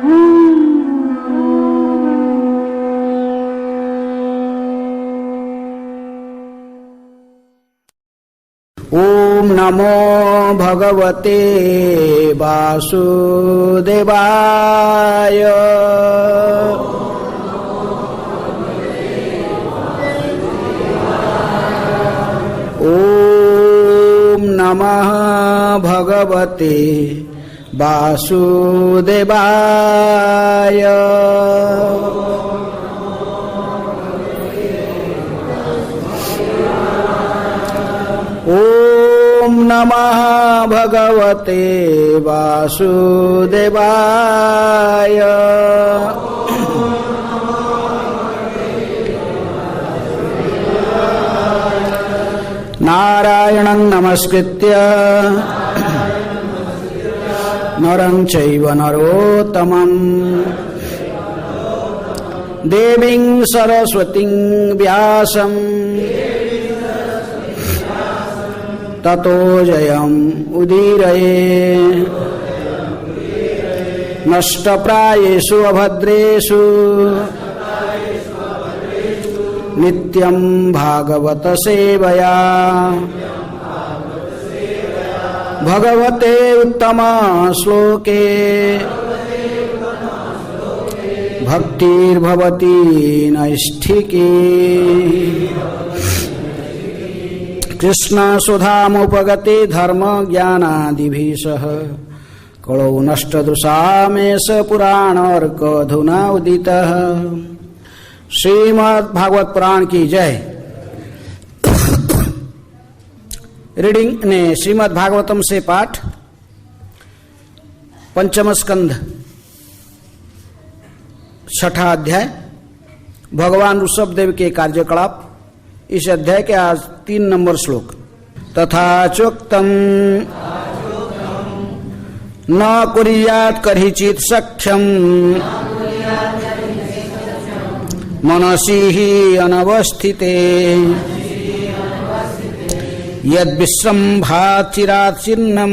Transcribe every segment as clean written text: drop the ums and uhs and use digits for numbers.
ओम नमो भगवते वासुदेवाय। ओम नमः भगवते वासुदेवाय। ओम नमः भगवते वासुदेवाय। नारायणं नमस्कृत्य नरं चैव नरोत्तमं देवीं सरस्वतीं व्यासं ततो जयम् उदीरये। नष्टप्रायेषु अभद्रेषु नित्यं भागवत सेवया भगवते उत्तम श्लोके भक्तिर्भवति नैष्ठिकी। कृष्ण सुधामुपगते धर्म ज्ञानादिभिः सह कलौ नष्टदृशामेष पुराणार्कधुना उदितः। श्रीमद् भागवत पुराण की जय। रीडिंग ने श्रीमद् भागवतम से पाठ पंचम स्कंध छठा अध्याय भगवान ऋषभदेव के कार्यकलाप। इस अध्याय के आज 3 नंबर श्लोक। तथा चोक्तम न कुर्यात् करिचित् सख्यम मनसि हि अनवस्थिते यद्विश्रम्भात् चिरात् चिन्नम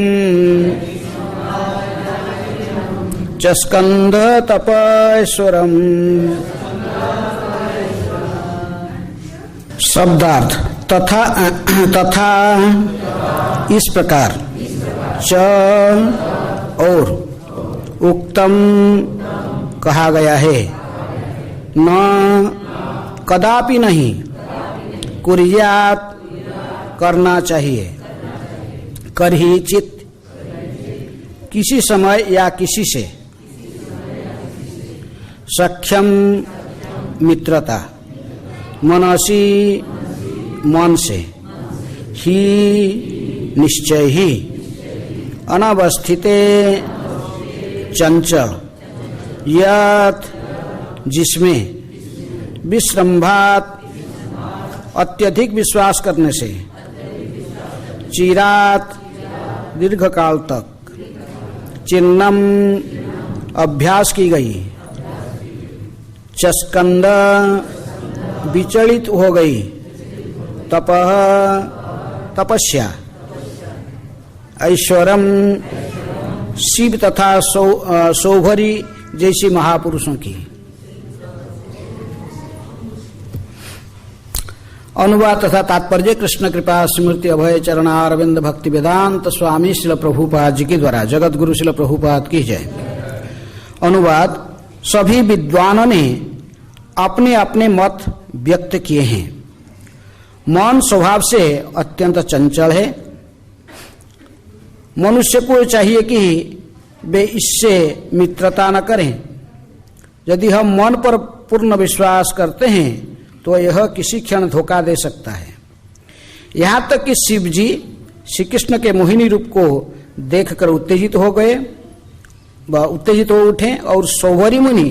च स्कन्ध तपैश्वरम्। शब्दार्थ तथा इस प्रकार, च और, उक्तम कहा गया है, न कदापि नहीं, कुर्यात् करना चाहिए, करहिचित किसी समय या किसी से, सख्यम मित्रता, मनसी मन से, ही निश्चय ही, अनवस्थिते चंचल, यत् जिसमें, विश्रम्भात अत्यधिक विश्वास करने से, चिरात दीर्घ काल तक, चिन्नम अभ्यास की गई, चस्कंद विचलित हो गई, तपः तपस्या, ऐश्वरम शिव तथा सौभरी जैसी महापुरुषों की। अनुवाद तथा तात्पर्य कृष्ण कृपा स्मृति अभय चरणारविंद भक्ति वेदांत स्वामी श्रील प्रभुपाद जी के द्वारा जगत गुरु श्रील प्रभुपाद की जय। अनुवाद। सभी विद्वानों ने अपने अपने मत व्यक्त किए हैं। मन स्वभाव से अत्यंत चंचल है। मनुष्य को चाहिए कि वे इससे मित्रता न करें। यदि हम मन पर पूर्ण विश्वास करते हैं तो यह किसी क्षण धोखा दे सकता है। यहाँ तक कि शिव जी श्री कृष्ण के मोहिनी रूप को देखकर उत्तेजित हो उठे और सौभरी मुनि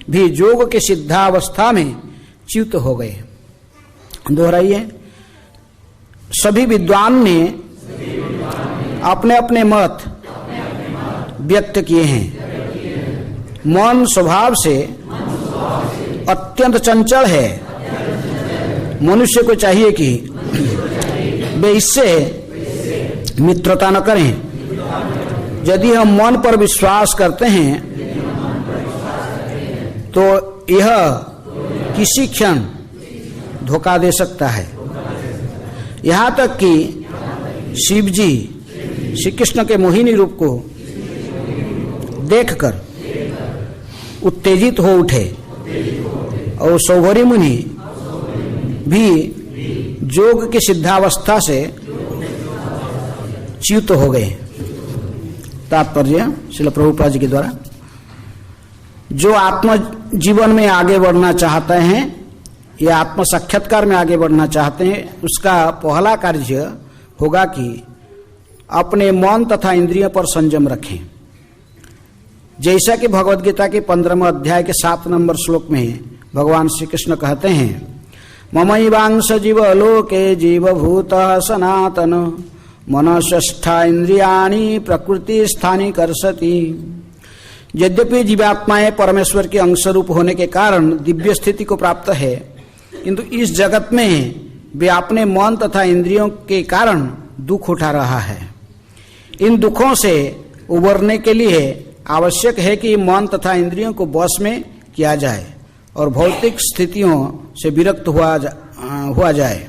भी योग के सिद्धावस्था में च्युत हो गए। दोहराइए। सभी विद्वान ने अपने अपने मत व्यक्त किए हैं। मन स्वभाव से अत्यंत चंचल है। मनुष्य को चाहिए कि वे इससे मित्रता न करें। यदि हम मन पर विश्वास करते हैं तो यह किसी क्षण धोखा दे सकता है। यहाँ तक कि शिव जी श्री कृष्ण के मोहिनी रूप को देखकर उत्तेजित हो उठे और सौभरी मुनि भी जोग की सिद्धावस्था से च्युत हो गए। तात्पर्य श्रील प्रभुपाद जी के द्वारा, जो आत्म जीवन में आगे बढ़ना चाहते हैं या आत्म साक्षात्कार में आगे बढ़ना चाहते हैं, उसका पहला कार्य होगा कि अपने मन तथा इंद्रियों पर संयम रखें। जैसा कि भगवद गीता के 15वें अध्याय के 7 नंबर श्लोक में भगवान श्री कृष्ण कहते हैं, ममैवांश जीवलोके जीवभूतः सनातन मनश्ष्ठा इंद्रियाणि प्रकृति स्थानी कर्षति। यद्यपि जीवात्माएं परमेश्वर के अंश रूप होने के कारण दिव्य स्थिति को प्राप्त है, किंतु इस जगत में वे अपने मन तथा इंद्रियों के कारण दुख उठा रहा है। इन दुखों से उबरने के लिए आवश्यक है कि मन तथा इंद्रियों को वश में किया जाए और भौतिक स्थितियों से विरक्त हुआ जाए।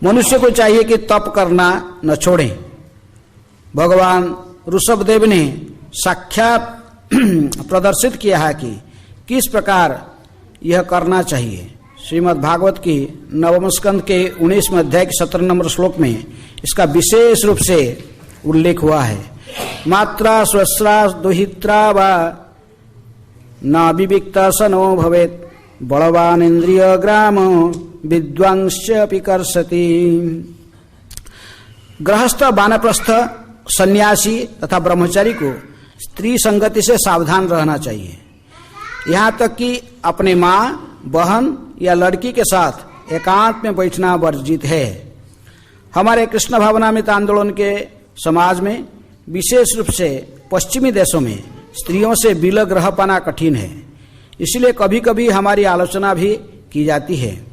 मनुष्य को चाहिए कि तप करना न छोड़ें। भगवान ऋषभदेव ने साक्षात प्रदर्शित किया है कि किस प्रकार यह करना चाहिए। श्रीमद् भागवत की 9वें स्कंद के 19वें अध्याय के 17 नंबर श्लोक में इसका विशेष रूप से उल्लेख हुआ है। मात्रा स्वस्रा दुहित्रा वा न विविक्त सनो भवेत् बलवान इंद्रिय ग्राम विद्वांश्च कर्षति। गृहस्थ, वानप्रस्थ, सन्यासी तथा ब्रह्मचारी को स्त्री संगति से सावधान रहना चाहिए। यहाँ तक कि अपने माँ, बहन या लड़की के साथ एकांत में बैठना वर्जित है। हमारे कृष्ण भावनामृत आंदोलन के समाज में, विशेष रूप से पश्चिमी देशों में, स्त्रियों से विलग रह पाना कठिन है। इसलिए कभी कभी हमारी आलोचना भी की जाती है,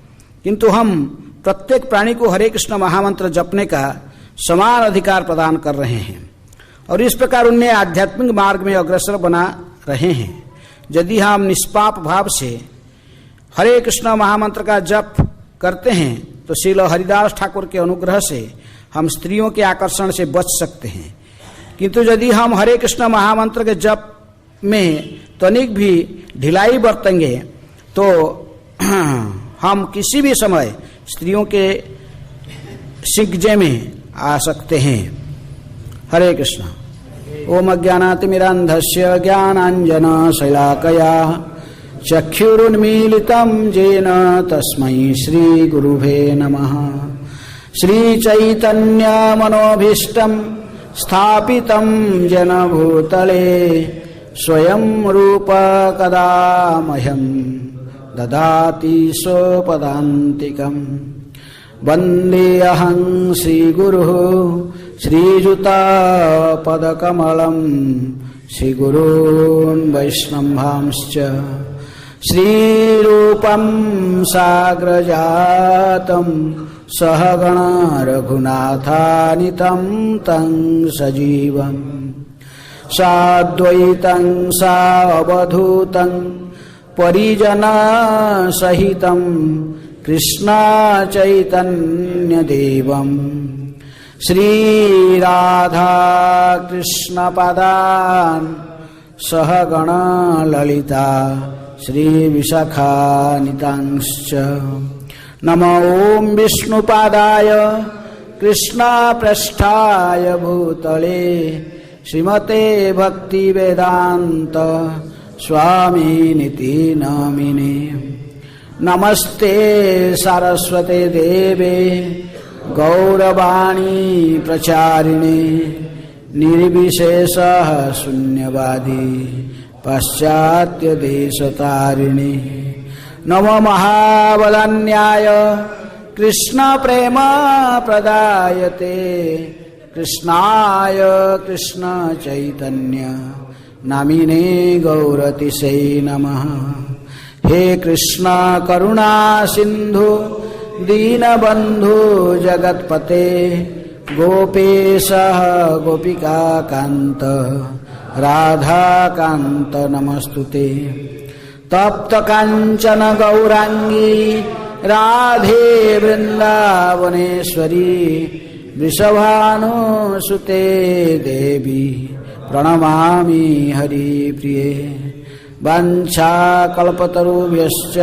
किंतु हम प्रत्येक प्राणी को हरे कृष्ण महामंत्र जपने का समान अधिकार प्रदान कर रहे हैं और इस प्रकार उन्हें आध्यात्मिक मार्ग में अग्रसर बना रहे हैं। यदि हम निष्पाप भाव से हरे कृष्ण महामंत्र का जप करते हैं तो श्रील हरिदास ठाकुर के अनुग्रह से हम स्त्रियों के आकर्षण से बच सकते हैं। किंतु यदि हम हरे कृष्ण महामंत्र के जप में तनिक भी ढिलाई बरतेंगे तो हम किसी भी समय स्त्रियों के सिकजे में आ सकते हैं। हरे कृष्ण। ओम अज्ञानातिमिरान्धस्य ज्ञानाञ्जन शलाकया चक्षुरुन्मीलितं येन तस्मै श्री गुरुवे नमः। श्री चैतन्य मनोभीष्टं स्थापितं जन भूतले स्वयं रूप कदा मह्यं ददाति स्वपदान्तिकम्। वन्देऽहं श्रीगुरुः श्रीयुतापदकमलं श्रीगुरून् वैष्णवांश्च श्रीरूपं साग्रजातं सहगण रघुनाथान्वितं तं सजीवम् साद्वैतं सावधूतं परिजनसहितं कृष्ण चैतन्यदेवम् श्रीराधा कृष्णपदान् सहगण ललिता श्रीविशाखान्वितांश्च। नमो ॐ विष्णुपादाय कृष्णप्रेष्ठाय भूतले श्रीमते भक्तिवेदान्त स्वामिनिति नामिने। नमस्ते सरस्वते देवे गौरवाणी प्रचारिणे निर्विशेषः शून्यवादी पाश्चात्य देशतारिणे। नमो महाबलान्याय कृष्ण प्रेम प्रदायते कृष्णाय कृष्ण चैतन्य नामिने गौरतिसे नमः। हे कृष्ण करुणा सिंधु दीनबंधु जगतपते गोपेशः गोपिका कांत राधा कांत नमस्तुते। तप्त कांचन गौरांगी राधे वृंदावनेश्वरी वृषभानुसुते देवी प्रणमामि हरिप्रिये। वाञ्छाकल्पतरुभ्यश्च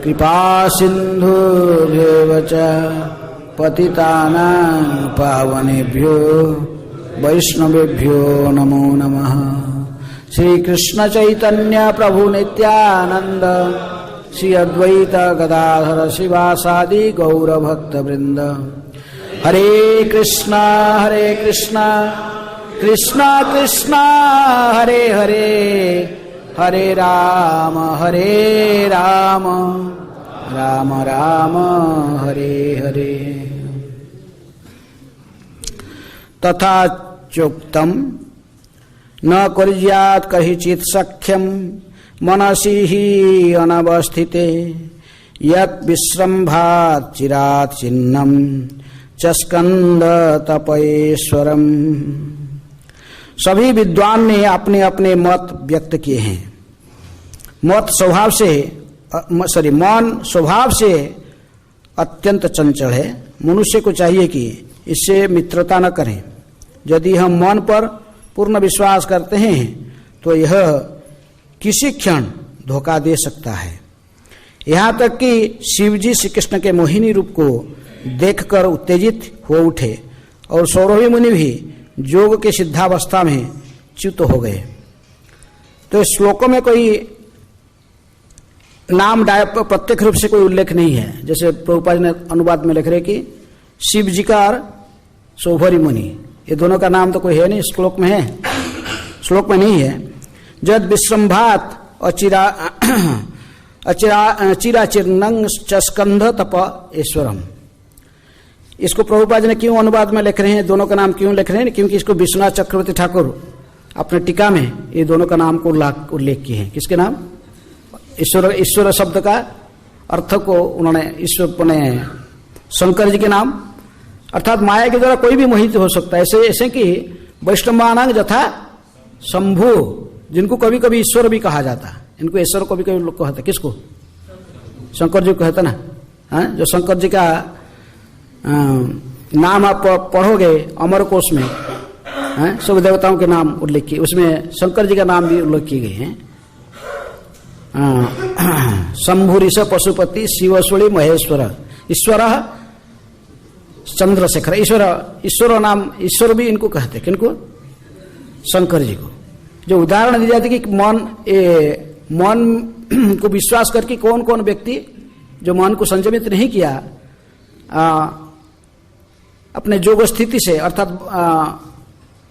कृपा सिन्धुभ्येव च पतितानां पावनेभ्यो वैष्णवेभ्यो नमो नमः। श्री कृष्ण चैतन्य प्रभु नित्यानंद श्री अद्वैत गदाधर शिवासादि गौर भक्त वृंद। हरे कृष्णा कृष्णा कृष्णा हरे हरे, हरे राम राम राम हरे हरे। तथा चोक्तम न कुर्यात् कहिचित् सख्यम मनसि हि अनवस्थिते यत् विश्रम्भात् चिरात् चिन्नम च स्कंद तपेश्वरम। सभी विद्वान ने अपने अपने मत व्यक्त किए हैं। मन स्वभाव से अत्यंत चंचल है। मनुष्य को चाहिए कि इससे मित्रता न करें। यदि हम मन पर पूर्ण विश्वास करते हैं तो यह किसी क्षण धोखा दे सकता है। यहाँ तक कि शिवजी श्री कृष्ण के मोहिनी रूप को देखकर उत्तेजित हो उठे और सौरभी मुनि भी योग के सिद्धावस्था में च्युत हो गए। तो श्लोकों में कोई नाम प्रत्यक्ष रूप से कोई उल्लेख नहीं है। जैसे प्रभुपाद ने अनुवाद में लिख रहे कि शिव जी का सौभरी मुनि, ये दोनों का नाम तो कोई है नहीं, श्लोक में है, श्लोक में नहीं है। जद विश्रम्भात चिराचिर्नंग स्कंध तप ईश्वरम। इसको प्रभुपाद ने क्यों अनुवाद में लिख रहे हैं, दोनों का नाम क्यों लिख रहे हैं? क्योंकि इसको विश्वनाथ चक्रवर्ती ठाकुर अपने टीका में ये दोनों का नाम को उल्लेख किए हैं। किसके नाम? ईश्वर शब्द का अर्थ को उन्होंने ईश्वर ने शंकर जी के नाम, अर्थात माया के द्वारा कोई भी मोहित हो सकता है। ऐसे कि वैष्णवानांग जथा शंभु, जिनको कभी कभी ईश्वर भी कहा जाता है, इनको ईश्वर को भी कभी लोग कहते। किसको? शंकर जी को कहते ना। जो शंकर जी का नाम आप पढ़ोगे अमर कोश में, सब देवताओं के नाम उल्लेख किए, उसमें शंकर जी का नाम भी उल्लेख किए गए हैं। शंभुरिष पशुपति शिवसुड़ी महेश्वर, ईश्वर चंद्रशेखर। ईश्वर नाम, ईश्वर भी इनको कहते। किनको? शंकर जी को। जो उदाहरण दी जाती कि मन को विश्वास करके कौन कौन व्यक्ति जो मन को संयमित नहीं किया अपने जोग स्थिति से, अर्थात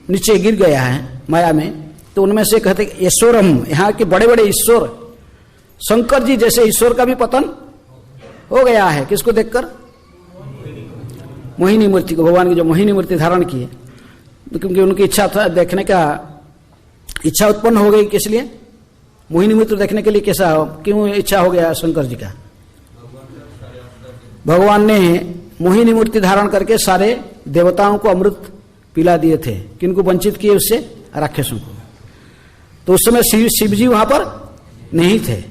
नीचे गिर गया है माया में, तो उनमें से कहते ईश्वरम, यहाँ के बड़े बड़े ईश्वर शंकर जी जैसे ईश्वर का भी पतन हो गया है। किसको देखकर? मोहिनी मूर्ति को, भगवान की जो मोहिनी मूर्ति धारण की है, क्योंकि उनकी इच्छा था देखने का, इच्छा उत्पन्न हो गई। किस लिए? मोहिनी मूर्ति देखने के लिए। कैसा, क्यों इच्छा हो गया शंकर जी का? भगवान ने मोहिनी मूर्ति धारण करके सारे देवताओं को अमृत पिला दिए थे। किनको वंचित किए? उससे राक्षसों को। तो उस समय शिव जी वहां पर नहीं थे,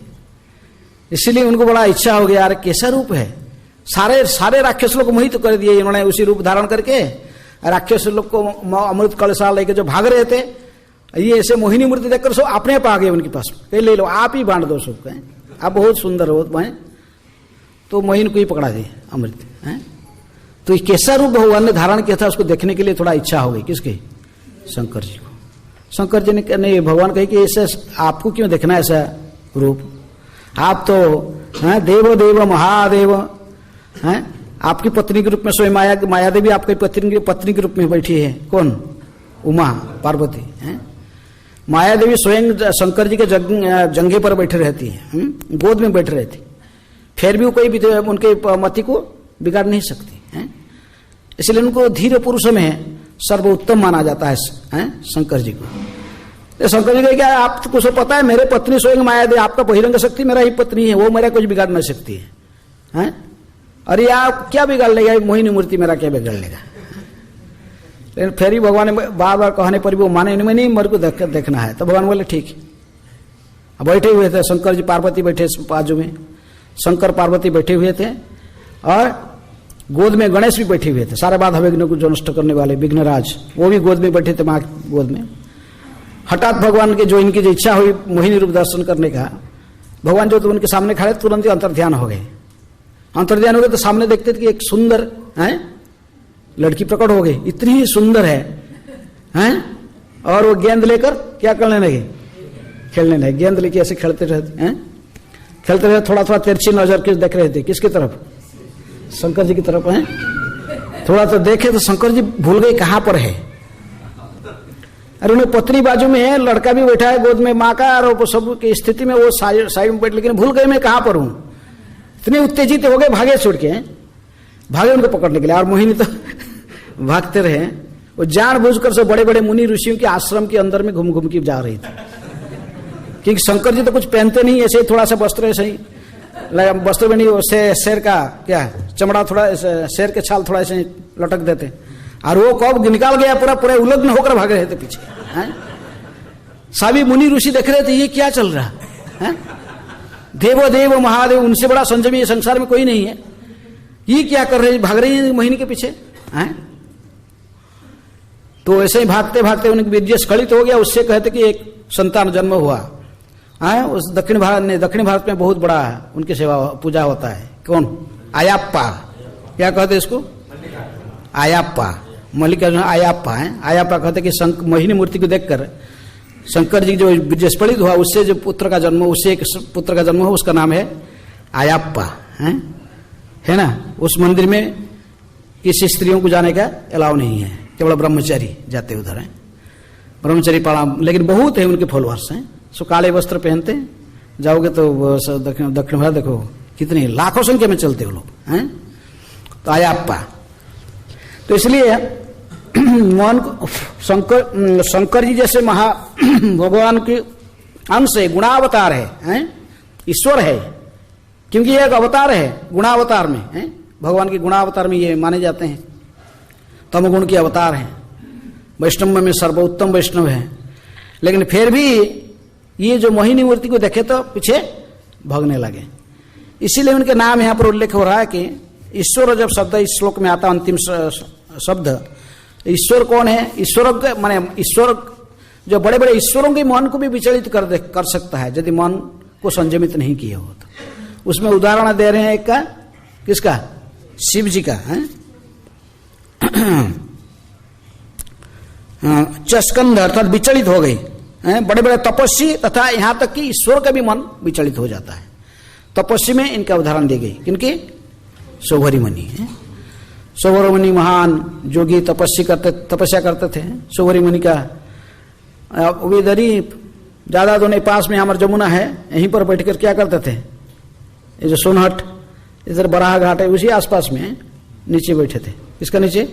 इसलिए उनको बड़ा इच्छा हो गया, यार कैसा रूप है। सारे राक्षस लोग को मोहित कर दिए इन्होंने उसी रूप धारण करके। राक्षस लोग को अमृत कलशा लेके जो भाग रहे थे, ये ऐसे मोहिनी मूर्ति देखकर सब अपने आप आ गए उनके पास। ले लो, आप ही बांट दो सबको, आप बहुत सुंदर हो। तो मोहिनी को ही पकड़ा दिए अमृत। तो ये कैसा रूप भगवान ने धारण किया था, उसको देखने के लिए थोड़ा इच्छा हो गई। किसके? शंकर जी को। शंकर जी ने नहीं, भगवान कहे कि ऐसे आपको क्यों देखना है ऐसा रूप? आप तो देव देव महादेव हैं। आपकी पत्नी के रूप में स्वयं माया देवी आपकी पत्नी के रूप में बैठी है। कौन? उमा पार्वती हैं। माया देवी स्वयं शंकर जी के जंघे पर बैठे रहती है, गोद में बैठे रहती, फिर भी कोई भी उनके मति को बिगाड़ नहीं सकती है। इसलिए उनको धीर पुरुष में सर्वोत्तम माना जाता है शंकर जी को। तो शंकर जी को क्या आपको सब पता है, मेरे पत्नी स्वयं माया देवी, आपका बहिरंग शक्ति मेरा ही पत्नी है, वो मेरा कुछ बिगाड़ नहीं सकती है। अरे आप क्या बिगाड़ लेगा, मोहिनी मूर्ति मेरा क्या बिगाड़ लेगा? लेकिन फिर भी भगवान ने बार बार कहने पर भी वो माने नहीं, मेरे को देखना है। तो भगवान बोले ठीक है, बैठे हुए थे शंकर जी, पार्वती बैठे बाजू में, शंकर पार्वती बैठे हुए थे और गोद में गणेश भी बैठे हुए थे, सारे बाधा विघ्न को जो नष्ट करने वाले विघ्नराज, वो भी गोद में बैठे थे, माँ गोद में। हठात भगवान के जो इनकी जो इच्छा हुई मोहिनी रूप दर्शन करने का, भगवान जो तो उनके सामने खड़े तुरंत ही अंतर्ध्यान हो गए। अंतर्ध्यान हो गए तो सामने देखते थे कि एक सुंदर लड़की प्रकट हो गई, इतनी सुंदर है और वो गेंद लेकर क्या करने लगे, खेलने लगे। गेंद लेके ऐसे खेलते रहते हैं, खेलते रहे, थोड़ा थोड़ा तिरछी नजर के देख रहे थे, किसकी तरफ, शंकर जी की तरफ है। थोड़ा तो देखे तो शंकर जी भूल गए कहां पर है। अरे उन्हें पत्नी बाजू में है, लड़का भी बैठा है गोद में माँ का, और सब की स्थिति में वो साइड में बैठ, लेकिन भूल गए मैं कहां पर हूं। इतने उत्तेजित हो गए, भागे छोड़ के, भागे उनको पकड़ने के लिए। और मोहिनी तो भागते रहे, वो जानबूझकर सब बड़े बड़े मुनि ऋषियों के आश्रम के अंदर में घूम घूम के जा रही थी, क्योंकि शंकर जी तो कुछ पहनते नहीं, ऐसे ही थोड़ा सा वस्त्र, ऐसे ही वस्त्र में नहीं, शेर का क्या चमड़ा, थोड़ा शेर के छाल थोड़ा ऐसे लटक देते, और वो कब निकाल गया पूरा पूरा उलग्न होकर भाग रहे थे पीछे। सभी मुनि ऋषि देख रहे थे ये क्या चल रहा है, देवो देव महादेव, उनसे बड़ा संयमी संसार में कोई नहीं है, ये क्या कर रहे, भाग रही है मोहिनी के पीछे। तो ऐसे ही भागते भागते उनकी वीर्य स्खलित हो गया। उससे कहते कि एक संतान जन्म हुआ उस दक्षिण भारत में बहुत बड़ा उनकी सेवा पूजा होता है। कौन, आयाप्पा, क्या कहते इसको, आयाप्पा, मल्लिका आयाप्पा है। आयाप्पा कहते कि मोहिनी मूर्ति को देखकर शंकर जी जो विजयस्फलित हुआ, उससे जो पुत्र का जन्म, उससे एक पुत्र का जन्म हुआ, उसका नाम है आयाप्पा है ना। उस मंदिर में किसी स्त्रियों को जाने का अलाउ नहीं है, केवल ब्रह्मचारी जाते उधर हैं, ब्रह्मचारी पाड़ा। लेकिन बहुत है उनके फॉलोअर्स हैं, सो काले वस्त्र पहनते, जाओगे तो दक्षिण भारत देखो कितने लाखों संख्या में चलते वो लोग हैं। तो आयाप्पा, तो इसलिए मन शंकर जी जैसे महा भगवान के अंश है, गुणावतार है, ईश्वर है, क्योंकि ये एक अवतार है गुणावतार में है, भगवान के गुणावतार में ये माने जाते हैं। तमगुण के अवतार हैं, वैष्णव में सर्वोत्तम वैष्णव है। लेकिन फिर भी ये जो मोहिनी मूर्ति को देखे तो पीछे भागने लगे, इसीलिए उनके नाम यहां पर उल्लेख हो रहा है कि ईश्वर जब शब्द इस श्लोक में आता, अंतिम शब्द, ईश्वर कौन है, ईश्वर माने ईश्वर जो बड़े बड़े ईश्वरों के मन को भी विचलित कर सकता है यदि मन को संयमित नहीं किया हो तो। उसमें उदाहरण दे रहे हैं एक का, किसका, शिव जी का है, चस्कंध अर्थात विचलित हो गई, बड़े बड़े तपस्वी तथा यहां तक कि ईश्वर का भी मन विचलित हो जाता है। तपस्वी में इनका उदाहरण दी गई, किनकी, सौभरी मुनि है। सौभरी मुनि महान जोगी तपस्या करते थे। सौभरी मुनि का इधर ही ज्यादा तो नहीं, पास में हमारे जमुना है, यहीं पर बैठकर क्या करते थे, ये जो सोनहट इधर बराह घाट है उसी आसपास में नीचे बैठे थे। इसका नीचे,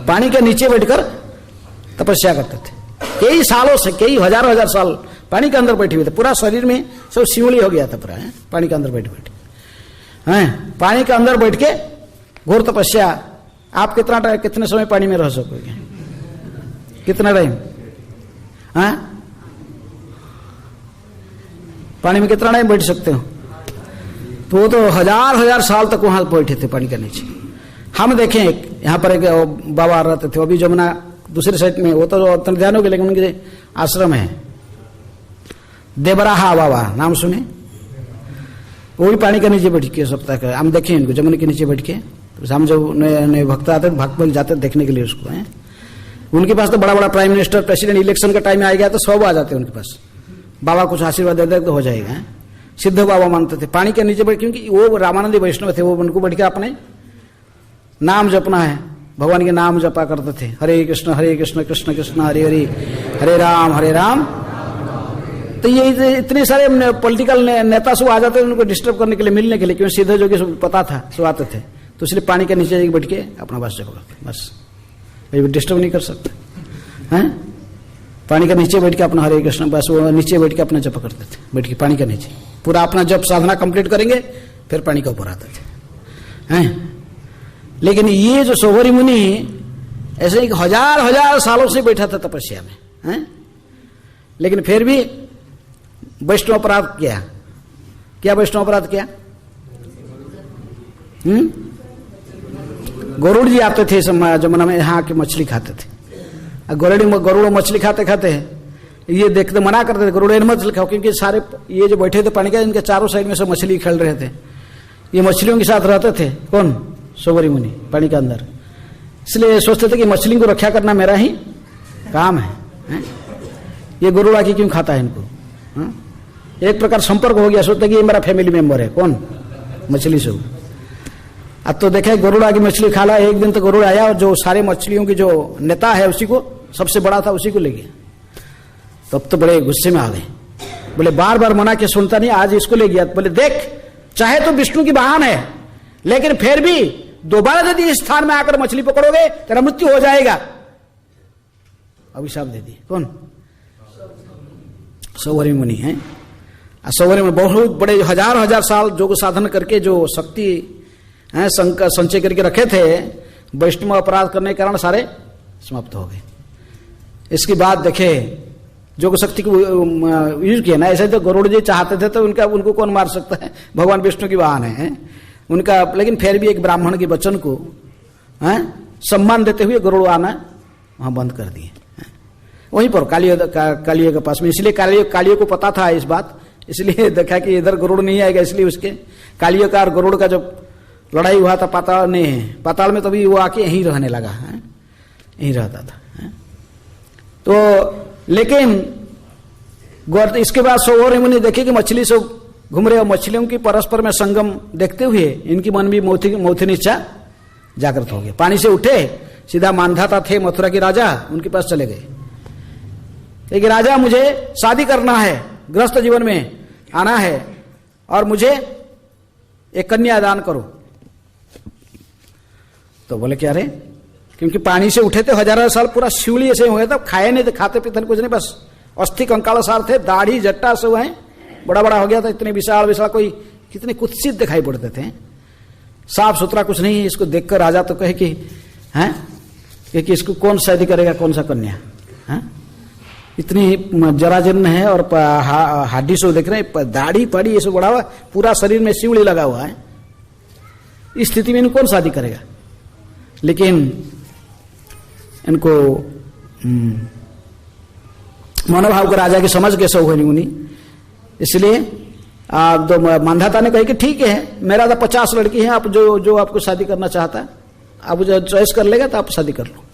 पानी के नीचे बैठकर तपस्या करते थे। कई सालों से, कई हजार साल पानी के अंदर बैठे हुए थे, पूरा शरीर में सब सिवली हो गया था पूरा, पानी के अंदर बैठे बैठे पानी के अंदर बैठ के घोर तपस्या। आप कितने समय पानी में रह सकोगे, कितना टाइम, पानी में कितना टाइम बैठ सकते हो। तो वो तो हजार साल तक वहां बैठे थे पानी के नीचे। हम देखें यहाँ पर एक बाबा रहते थे, अभी जमुना दूसरे साइड में, वो तो अंतर्ध्यान हो गए, लेकिन उनके आश्रम है, देवराहा बाबा, नाम सुने, वो भी पानी के नीचे बैठ के सप्ताह का हम देखें इनको, जमुना के नीचे बैठ के। तो हम जब नए भक्त आते भक्त जाते देखने के लिए उसको है। उनके पास तो बड़ा बड़ा प्राइम मिनिस्टर, प्रेसिडेंट, इलेक्शन का टाइम आ गया तो सब आ जाते उनके पास, बाबा कुछ आशीर्वाद दे दे तो हो जाएगा। सिद्ध बाबा मानते थे, पानी के नीचे बैठ, क्योंकि वो रामानंदी वैष्णव थे, वो उनको बैठ के अपने नाम जपना है, भगवान के नाम जपा करते थे, हरे कृष्ण कृष्ण कृष्ण हरे हरे, हरे राम। तो ये इतने सारे पॉलिटिकल नेता सब आ जाते थे उनको डिस्टर्ब करने के लिए, मिलने के लिए, क्योंकि सीधे जो कि पता था सब आते थे। तो इसलिए पानी के नीचे बैठ के अपना बस जप करते, बस डिस्टर्ब नहीं कर सकते हैं। पानी के नीचे बैठ के अपना हरे कृष्ण, बस वो नीचे बैठ के अपना जप करते थे, बैठ के पानी के नीचे पूरा अपना जप साधना कंप्लीट करेंगे, फिर पानी के ऊपर आते थे हैं। लेकिन ये जो सौभरी मुनि ऐसे ही हजार सालों से बैठा था तपस्या में हैं, लेकिन फिर भी वैष्णव अपराध किया। क्या वैष्णव अपराध किया? गरुड़ जी आते थे जमुना में, यहाँ के मछली खाते थे। गरुड़ मछली खाते खाते ये देखते मना करते थे, गरुड़ मछली खाओ, क्योंकि सारे ये जो बैठे थे पानी का, इनके चारों साइड में सब मछली खेल रहे थे। ये मछलियों के साथ रहते थे। कौन? सौवरी मुनि पानी के अंदर। इसलिए सोचते थे कि मछली को रक्षा करना मेरा ही काम है? ये गरुड़ आके क्यों खाता है इनको? एक प्रकार संपर्क हो गया, सोचते कि ये मेरा फैमिली मेंबर है। कौन? मछली से। अब तो देखे गरुड़ आके मछली खा ला। एक दिन तो गरुड़ आया और जो सारे मछलियों की जो नेता है उसी को, सबसे बड़ा था, उसी को ले गया। तब तो बड़े गुस्से में आ गए, बोले बार बार मना के सुनता नहीं, आज इसको ले गया। बोले देख, चाहे तो विष्णु की वाहन है, लेकिन फिर भी दोबारा यदि इस स्थान में आकर मछली पकड़ोगे तेरा मृत्यु हो जाएगा। अभिशाप दे दिए। कौन? सौवरी मुनि है। सौवरी मुनि बहुत बड़े, हजार साल योग साधन करके जो शक्ति संचय करके रखे थे, वैष्णव अपराध करने के कारण सारे समाप्त हो गए। इसके बाद देखे योग शक्ति को यूज किया ना। ऐसे तो गरुड़ जी चाहते थे तो उनको कौन मार सकता है? भगवान विष्णु की वाहन है उनका। लेकिन फिर भी एक ब्राह्मण के वचन को सम्मान देते हुए गरुड़ आना वहां बंद कर दिए, वहीं पर कालिया के पास में। इसलिए कालिया को पता था इस बात, इसलिए देखा कि इधर गरुड़ नहीं आएगा, इसलिए उसके कालिया का और गरुड़ का जब लड़ाई हुआ था पाताल में, तभी वो आके यहीं रहने लगा, यहीं रहता था। तो लेकिन इसके बाद सौवरी मुनि देखे कि मछली से घूम रहे, और मछलियों की परस्पर में संगम देखते हुए इनकी मन में मौथनी इच्छा जागृत हो गई। पानी से उठे, सीधा मानधाता थे मथुरा के राजा, उनके पास चले गए। एक राजा, मुझे शादी करना है, गृहस्थ जीवन में आना है, और मुझे एक कन्या दान करो। तो बोले क्या रे? क्योंकि पानी से उठे थे, हजारों साल पूरा शिवली ऐसे हुए थे, खाए नहीं थे, खाते पीते कुछ नहीं, बस अस्थि कंकाल सार थे, दाढ़ी जट्टा सब है, बड़ा बड़ा हो गया था, इतने विशाल कोई कितने कुत्सित दिखाई पड़ते थे, साफ सुथरा कुछ नहीं। इसको देखकर राजा तो कहे कि कि इसको कौन शादी करेगा, कौन सा कन्या? इतनी जराजीर्ण है और हड्डी से देख रहे हैं, दाढ़ी पड़ी ये सब बड़ा हुआ, पूरा शरीर में शिवली लगा हुआ है। इस स्थिति में इनको कौन शादी करेगा? लेकिन इनको मनोभाव को राजा की समझ के सौवरी मुनि, इसलिए तो मानधाता ने कहा कि ठीक है, मेरा तो 50 लड़की है, आप जो आपको शादी करना चाहता है आप जो चॉइस कर लेगा तो आप शादी कर लो।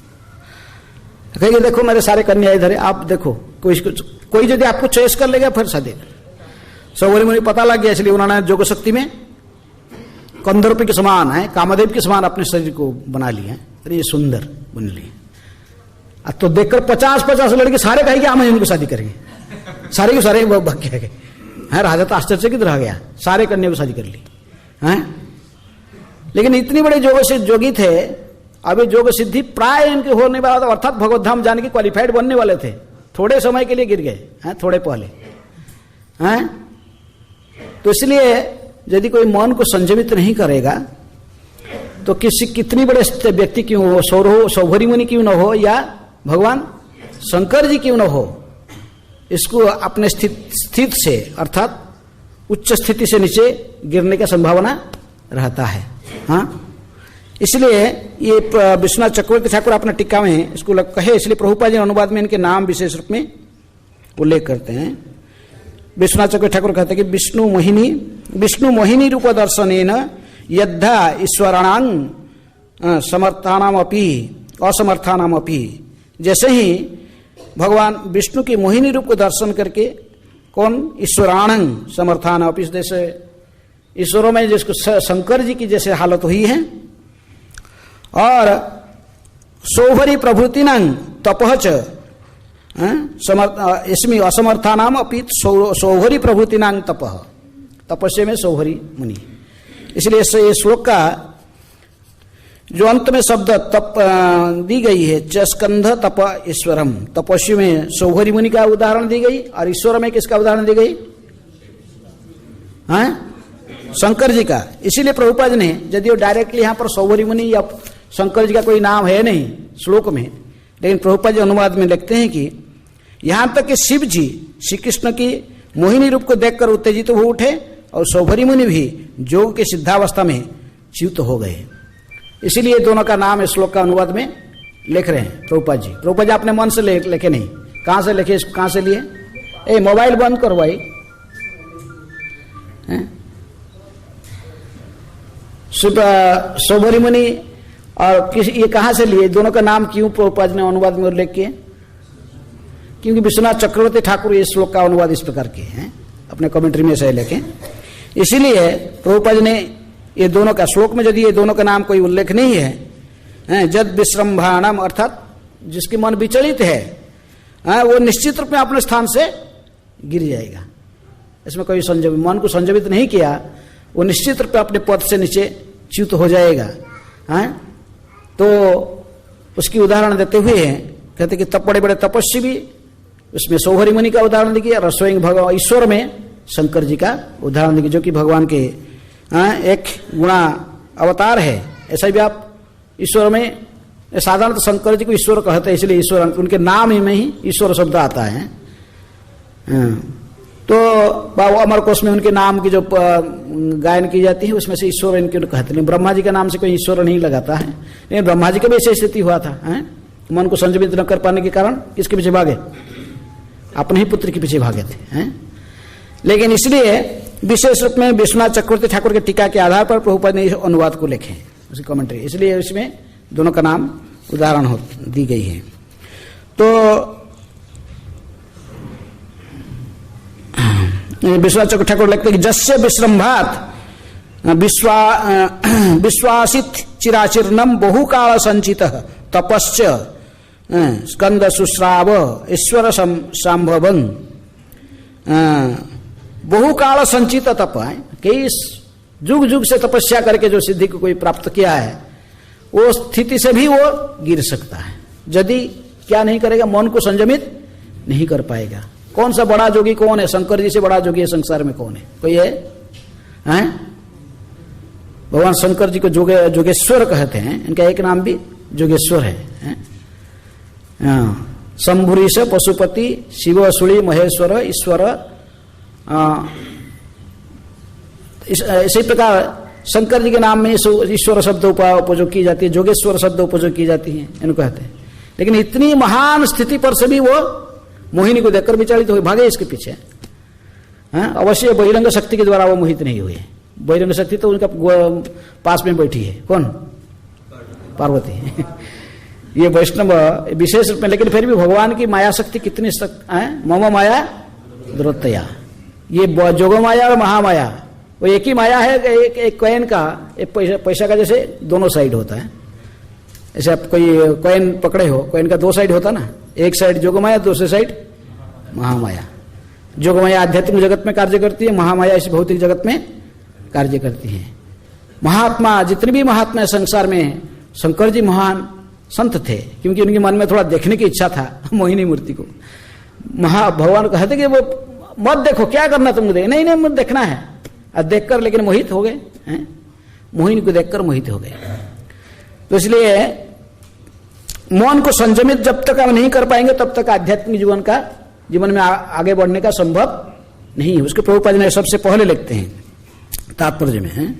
कहेंगे देखो मेरे सारे कन्या इधर है, आप देखो कोई यदि आपको चॉइस कर लेगा फिर शादी कर। सौवरी मुनि पता लग गया, इसलिए उन्होंने योग शक्ति में कंदर्प के समान है, कामदेव के समान अपने शरीर को बना लिया। अरे ये सुंदर बन लिए। अब तो देखकर 50 लड़के सारे कहेंगे हम इनको शादी करेंगे, सारे के सारे भग गए। राजा तो आश्चर्यचकित रह गया, सारे कन्या को शादी कर ली हैं। लेकिन इतने बड़े जोगी थे, अभी योग सिद्धि प्राय इनके होने वाला था, अर्थात भगवत धाम जाने के क्वालिफाइड बनने वाले थे, थोड़े समय के लिए गिर गए हैं, थोड़े पहले हैं। तो इसलिए यदि कोई मन को संयमित नहीं करेगा तो कितनी बड़े व्यक्ति क्यों हो, सौवरी मुनि क्यों न हो, या भगवान शंकर जी क्यों न हो, इसको अपने स्थित से अर्थात उच्च स्थिति से नीचे गिरने का संभावना रहता है। इसलिए ये विश्वनाथ चक्रवर्ती ठाकुर अपना टीका में इसको कहे, इसलिए प्रभुपाद जी अनुवाद में इनके नाम विशेष रूप में उल्लेख करते हैं। विश्वनाथ चक्रवर्ती ठाकुर कहते हैं कि विष्णु मोहिनी रूप दर्शनेन यद्धा ईश्वराणां समर्थानामपि असमर्थानामपि, जैसे ही भगवान विष्णु की मोहिनी रूप को दर्शन करके कौन ईश्वराणं समर्थानामपि, जैसे ईश्वरों में जिसको शंकर जी की जैसे हालत हुई है, और सौवरी प्रभृतिनां तपः च इसमें असमर्थानाम अपि सौवरी प्रभृतिनां तपः, तपस्या में सौवरी मुनि। इसलिए ये श्लोक का जो अंत में शब्द तप दी गई है, च स्कंध तप ईश्वरम, तपस्वी में सौवरी मुनि का उदाहरण दी गई, और ईश्वर में किसका उदाहरण दी गई? शंकर जी का। इसीलिए प्रभुपाद ने, यदि वो डायरेक्टली यहाँ पर सौवरी मुनि या शंकर जी का कोई नाम है नहीं श्लोक में, लेकिन प्रभुपाद जी अनुवाद में लिखते हैं कि यहाँ तक कि शिव जी श्री कृष्ण की मोहिनी रूप को देखकर उत्तेजित हो उठे और सौभरी मुनि भी जोग के सिद्धावस्था में च्युत हो गए। इसीलिए दोनों का नाम इस श्लोक का अनुवाद में लिख रहे हैं प्रभुपाद जी। प्रभुपाद जी अपने मन से लिखे नहीं, कहां से लिखे, इसको कहां से लिए? ए मोबाइल बंद करो भाई। सौभरी मुनि और ये कहां से लिए? दोनों का नाम क्यों प्रभुपाद ने अनुवाद में उल्लेख किए? क्योंकि विश्वनाथ चक्रवर्ती ठाकुर इस श्लोक का अनुवाद इस प्रकार के हैं, अपने कमेंट्री में से लेके। इसीलिए प्रभुपाद ने ये दोनों का श्लोक में यदि ये दोनों का नाम कोई उल्लेख नहीं है, जद विश्रम्भाणम अर्थात जिसकी मन विचलित है, वो निश्चित रूप में अपने स्थान से गिर जाएगा। इसमें कोई मन को संयमित नहीं किया, वो निश्चित रूप में अपने पद से नीचे च्युत हो जाएगा। तो उसकी उदाहरण देते हुए कहते कि तब बड़े बड़े तपस्वी भी, उसमें सौभरी मुनि का उदाहरण दिया, और स्वयं भगवान ईश्वर में शंकर जी का उदाहरण दिया, जो कि भगवान के एक गुणा अवतार है। ऐसा भी आप ईश्वर में, साधारणतः शंकर जी को ईश्वर कहते हैं, इसलिए ईश्वर उनके नाम ही में ही ईश्वर शब्द आता है। तो अमर कोश में उनके नाम की जो गायन की जाती है उसमें से ईश्वर इनके कहते हैं। ब्रह्मा जी के नाम से कोई ईश्वर नहीं लगाता है, लेकिन ब्रह्मा जी का भी ऐसी स्थिति हुआ था। मन को संयमित न कर पाने के कारण किसके पीछे भागे? अपने ही पुत्र के पीछे भागे थे। लेकिन इसलिए विशेष रूप में विश्वनाथ चक्रवर्ती ठाकुर के टीका के आधार पर प्रभुपाद ने अनुवाद को लिखे उसकी कमेंट्री, इसलिए इसमें दोनों का नाम उदाहरण दी गई है। तो विश्वनाथ चक्रवर्ती ठाकुर लिखते कि जस्य विश्रम्भात विश्वासित चिराचिर्नम बहुकाल संचित तपश्च स्कंद सुश्राव ईश्वर संभवन। बहुकाल संचित तप है, कई जुग जुग से तपस्या करके जो सिद्धि को कोई प्राप्त किया है, वो स्थिति से भी वो गिर सकता है यदि क्या नहीं करेगा, मन को संयमित नहीं कर पाएगा। कौन सा बड़ा जोगी कौन है? शंकर जी से बड़ा जोगी है संसार में कौन है? कोई है? भगवान शंकर जी को जोगेश्वर कहते हैं, इनका एक नाम भी जोगेश्वर है। शंभुरीश पशुपति शिव सुड़ी महेश्वर ईश्वर। इसी प्रकार शंकर जी के नाम में ईश्वर शब्द उपयोग की जाती है, जोगेश्वर शब्द उपयोग की जाती है, इनको कहते हैं। लेकिन इतनी महान स्थिति पर से भी वो मोहिनी को देखकर विचलित हुए, भागे इसके पीछे। अवश्य बहिरंग शक्ति के द्वारा वो मोहित नहीं हुए। बहिरंग शक्ति तो उनका पास में बैठी है, कौन? पार्वती। ये वैष्णव विशेष रूप में, लेकिन फिर भी भगवान की माया शक्ति कितनी मम माया द्रोतया, ये जोग माया और महामाया वो एक ही माया है। एक कॉइन का, एक पैसा का जैसे दोनों साइड होता है, ऐसे आप कोई कॉइन पकड़े हो, कॉइन का दो साइड होता ना, एक साइड जोग माया, दूसरी साइड महामाया। जोग माया आध्यात्मिक जगत में कार्य करती है, महामाया इस भौतिक जगत में कार्य करती है। महात्मा जितने भी महात्मा संसार में, शंकर जी महान संत थे, क्योंकि उनके मन में थोड़ा देखने की इच्छा था मोहिनी मूर्ति को। भगवान कहते कि वो मत देखो, क्या करना तुमको, देख नहीं नहीं मत देखना है, और देखकर लेकिन मोहित हो गए, मोहिनी को देखकर मोहित हो गए। तो इसलिए मन को संयमित जब तक हम नहीं कर पाएंगे तब तक आध्यात्मिक जीवन में आगे बढ़ने का संभव नहीं है। उसके प्रभुपाद ने सबसे पहले लिखते हैं तात्पर्य में,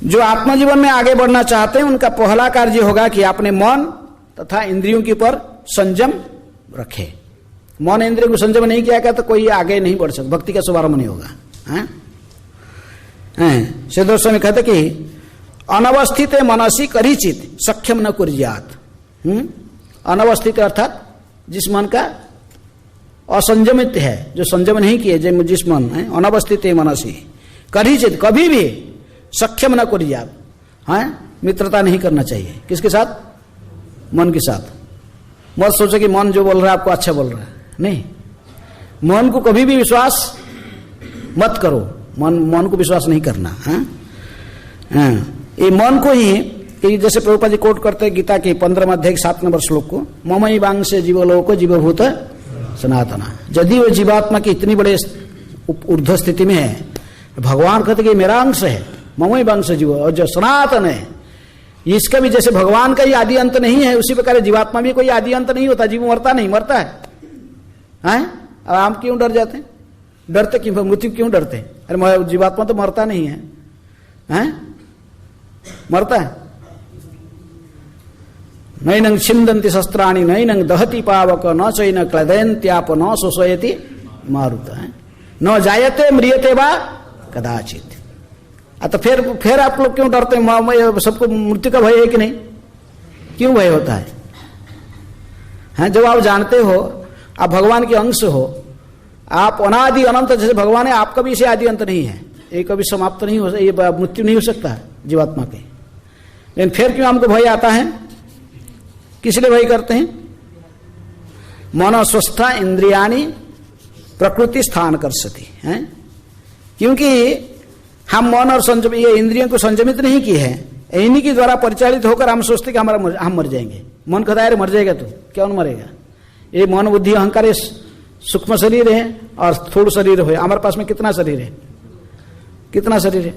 जो आत्मजीवन में आगे बढ़ना चाहते हैं उनका पहला कार्य होगा कि अपने मन तथा इंद्रियों के ऊपर संयम रखे। मन इंद्रियों को संयम नहीं किया तो कोई आगे नहीं बढ़ सकता, भक्ति का शुभारंभ नहीं होगा। सिद्धों स्वामी कहते कि अनवस्थित मनसी करिचित सक्षम न कुर्यात। अनवस्थित अर्थात जिस मन का असंयमित है, जो संयम नहीं किए, जिस मन है अनवस्थित मनसी करिचित, कभी भी सक्षम न कुर्यात, मित्रता नहीं करना चाहिए। किसके साथ? मन के साथ। मत सोचो कि मन जो बोल रहा है आपको अच्छा बोल रहा है, नहीं। मन को कभी भी विश्वास मत करो, मन को विश्वास नहीं करना। ये मन को ही, कि जैसे प्रभुपाद जी कोट करते हैं गीता के 15वें अध्याय 7 नंबर श्लोक को, ममई वांग से जीवलोक जीवभूत सनातना। यदि वो जीवात्मा की इतनी बड़े ऊर्ध्व स्थिति में है, भगवान कहते कि मेरा अंश है, ममई वांग से जीव, और जो सनातन है इसका भी जैसे भगवान का ही आदि अंत नहीं है, उसी प्रकार जीवात्मा भी कोई आदि अंत नहीं होता। जीव मरता नहीं, मरता है। अब हम क्यों डर जाते हैं? डरते क्यों, मृत्यु क्यों डरते? अरे जीवात्मा तो मरता नहीं है, हैं? मरता है? नैनं छिंदन्ति शस्त्राणि नैनं दहति पावक न चैन क्लदयन्त्याप न शोषयति मारुत, न जायते म्रियते वा कदाचित। तो फिर आप लोग क्यों डरते हैं? सबको मृत्यु का भय है कि नहीं? क्यों भय होता है? हैं, जब आप जानते हो आप भगवान के अंश हो, आप अनादि अनंत, जैसे भगवान है, आपका भी इसे आदि अंत नहीं है, ये कभी समाप्त नहीं हो, ये मृत्यु नहीं हो सकता जीवात्मा के। लेकिन फिर क्यों हमको भय आता है? किस लिए भय करते हैं? मन स्वस्था इंद्रियाणी प्रकृति स्थान करसती है, क्योंकि हम मन और संयम, ये इंद्रियों को संयमित नहीं की है, इन्हीं के द्वारा परिचालित होकर हम सोचते कि हम मर जाएंगे। मन कहता है मर जाएगा, तू क्यों मरेगा? ये मन बुद्धि अहंकार ये सूक्ष्म शरीर है और स्थूल शरीर है। हमारे पास में कितना शरीर है? कितना शरीर है?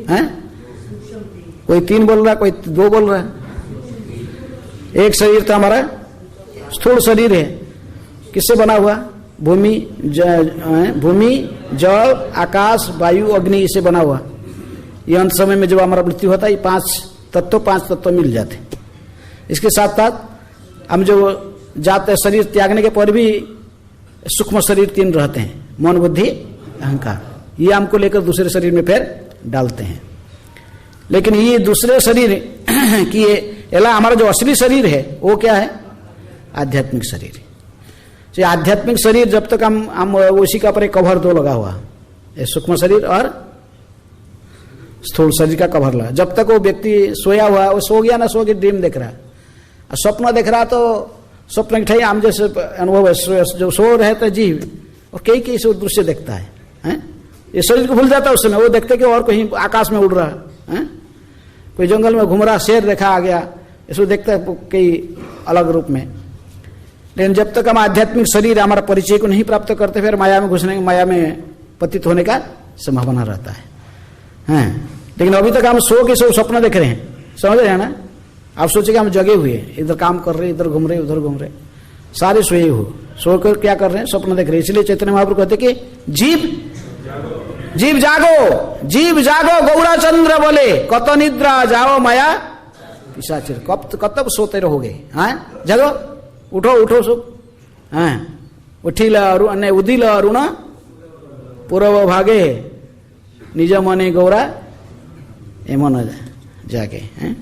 हैं? कोई 3 बोल रहा है, कोई 2 बोल रहा है। एक शरीर तो हमारा स्थूल शरीर है, किससे बना हुआ? भूमि, जल, आकाश, वायु, अग्नि, इससे बना हुआ। ये अंत समय में जब हमारा मृत्यु होता है, ये 5 तत्व मिल जाते। इसके साथ साथ हम जो जाते शरीर त्यागने के पर भी सूक्ष्म शरीर 3 रहते हैं, मन बुद्धि अहंकार, ये हमको लेकर दूसरे शरीर में फिर डालते हैं। लेकिन ये दूसरे शरीर की हमारा जो असली शरीर है वो क्या है? आध्यात्मिक शरीर। तो आध्यात्मिक शरीर जब तक हम उसी का पर एक कवर 2 लगा हुआ, सूक्ष्म शरीर और स्थूल शरीर का कवर लगा। जब तक वो व्यक्ति सोया हुआ, वो सो गया ना, सो के ड्रीम देख रहा है, स्वप्न देख रहा, तो स्वप्न की आम जैसे अनुभव है, जो सो रहे थे जीव और कई से दृश्य देखता है, हैं? ये शरीर को भूल जाता है उस समय, वो देखते कि और कहीं आकाश में उड़ रहा है, कोई जंगल में घूम रहा, शेर देखा आ गया, इसको देखता है कई अलग रूप में। लेकिन जब तक हम आध्यात्मिक शरीर हमारा परिचय को नहीं प्राप्त करते, फिर माया में घुसने, माया में पतित होने का संभावना रहता है, हैं? लेकिन अभी तक हम सो के स्वप्न देख रहे हैं, समझ रहे हैं ना? आप सोचे कि हम जगे हुए हैं, इधर काम कर रहे, इधर घूम रहे, उधर घूम रहे, सारे सोए हो, सोकर क्या कर रहे हैं? स्वप्न देख रहे हैं। इसलिए चैतन्य महाप्रभु कहते कि जीव जागो गौरा चंद्र बोले, कत निद्रा जाओ माया पिशाचिर, कब तक सोते रहोगे? हैं? जागो, उठो सब, हैं? उठिल उदिल अरुण पूर्व भागे निज मने गौरा ए मन जागे, हैं?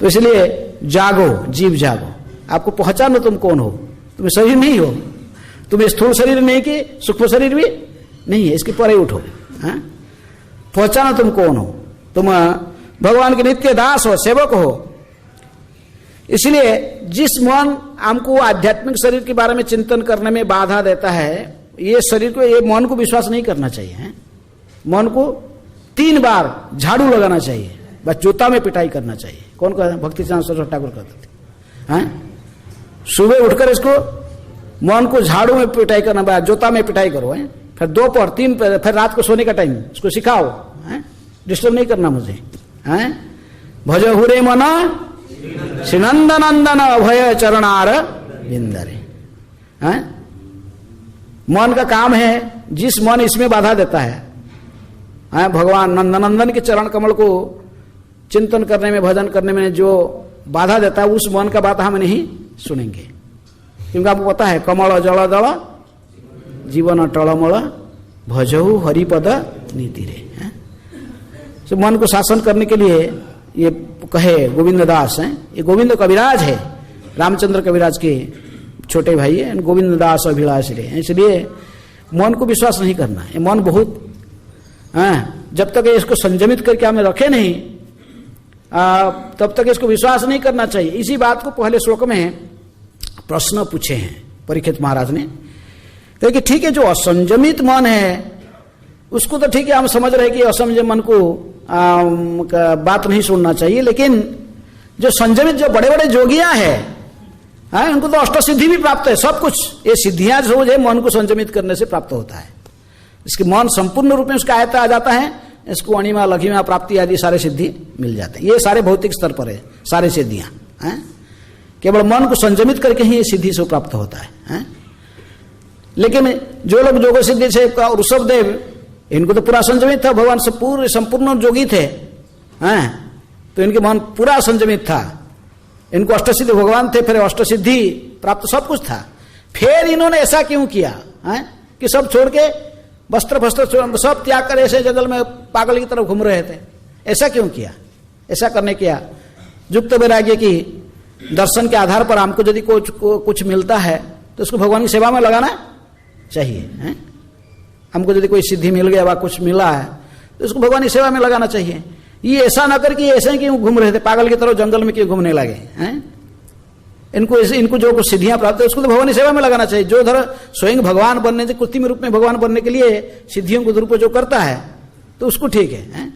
तो इसलिए जागो, जीव जागो, आपको पहचानो तुम कौन हो। तुम शरीर नहीं हो, तुम स्थूल शरीर नहीं कि सूक्ष्म शरीर भी नहीं है, इसके परे उठो, हैं? पहचानो तुम कौन हो, तुम भगवान के नित्य दास हो, सेवक हो। इसलिए जिस मन हमको आध्यात्मिक शरीर के बारे में चिंतन करने में बाधा देता है, ये शरीर को, ये मन को विश्वास नहीं करना चाहिए, हैं? मन को 3 बार झाड़ू लगाना चाहिए, बस जूता में पिटाई करना चाहिए। कौन कहता? भक्ति चंद्र सरस्वती ठाकुर कहते थे, हैं? सुबह उठकर इसको मन को झाड़ू में पिटाई करना, बस जूता में पिटाई करो, हैं? फिर 2 पहर 3 पहर, फिर रात को सोने का टाइम इसको सिखाओ, हैं? डिस्टर्ब नहीं करना मुझे, हैं? भज हुरे मन श्रीनंद नंदन अभय चरणार बिंदरे, हैं? मन का काम है, जिस मन इसमें बाधा देता है, भगवान नंदनंदन के चरण कमल को चिंतन करने में, भजन करने में जो बाधा देता है, उस मन का बात हम नहीं सुनेंगे। क्योंकि आपको पता है, कमल जल दल जीवन टलमल भजहु हरिपद नीति रे। तो मन को शासन करने के लिए ये कहे गोविंद दास हैं, ये गोविंद कविराज है, रामचंद्र कविराज के छोटे भाई है, गोविंद दास अभिलाष रे। इसलिए मन को विश्वास नहीं करना, ये मन बहुत, जब तक इसको संयमित करके हमें रखे नहीं, तब तक इसको विश्वास नहीं करना चाहिए। इसी बात को पहले श्लोक में प्रश्न पूछे हैं परीक्षित महाराज ने, क्योंकि ठीक है, जो असंयमित मन है उसको तो ठीक है, हम समझ रहे हैं कि असंयमित मन को बात नहीं सुनना चाहिए, लेकिन जो संयमित, जो बड़े बड़े जोगियां हैं, उनको तो अष्ट सिद्धि भी प्राप्त है, सब कुछ ये सिद्धियां जो है मन को संयमित करने से प्राप्त होता है। इसके मन संपूर्ण रूप में उसका आयत्त आ जाता है, इसको अणिमा लघिमा प्राप्ति आदि सारे सिद्धि मिल जाते हैं। ये सारे भौतिक स्तर पर है सारे सिद्धियां, केवल मन को संयमित करके ही ये सिद्धि से प्राप्त होता है। लेकिन जो लोग जोग सिद्धि से ऋषभ देव, इनको तो पूरा संयमित था, भगवान से पूरे संपूर्ण जोगी थे, हैं, तो इनके मन पूरा संयमित था, इनको अष्टसिद्धि भगवान थे, फिर अष्टसिद्धि प्राप्त सब कुछ था। फिर इन्होंने ऐसा क्यों किया हैं कि सब छोड़ के वस्त्र वस्त्र सब त्याग कर ऐसे जंगल में पागल की तरफ घूम रहे थे? ऐसा क्यों किया? ऐसा करने किया युक्त वैराग्य की दर्शन के आधार पर हमको यदि कुछ मिलता है तो उसको भगवान की सेवा में लगाना चाहिए, हैं? हमको यदि कोई सिद्धि मिल गया, कुछ मिला है तो उसको भगवान की सेवा में लगाना चाहिए। ये ऐसा ना करके ऐसे क्यों घूम रहे थे पागल की तरह जंगल में, क्यों घूमने लगे हैं? इनको जो कुछ सिद्धियां प्राप्त है उसको तो भगवान की सेवा में लगाना चाहिए। जो धर स्वयं भगवान बनने से कृत्रिम रूप में भगवान बनने के लिए सिद्धियों को दुरुपयोग करता है तो उसको ठीक है।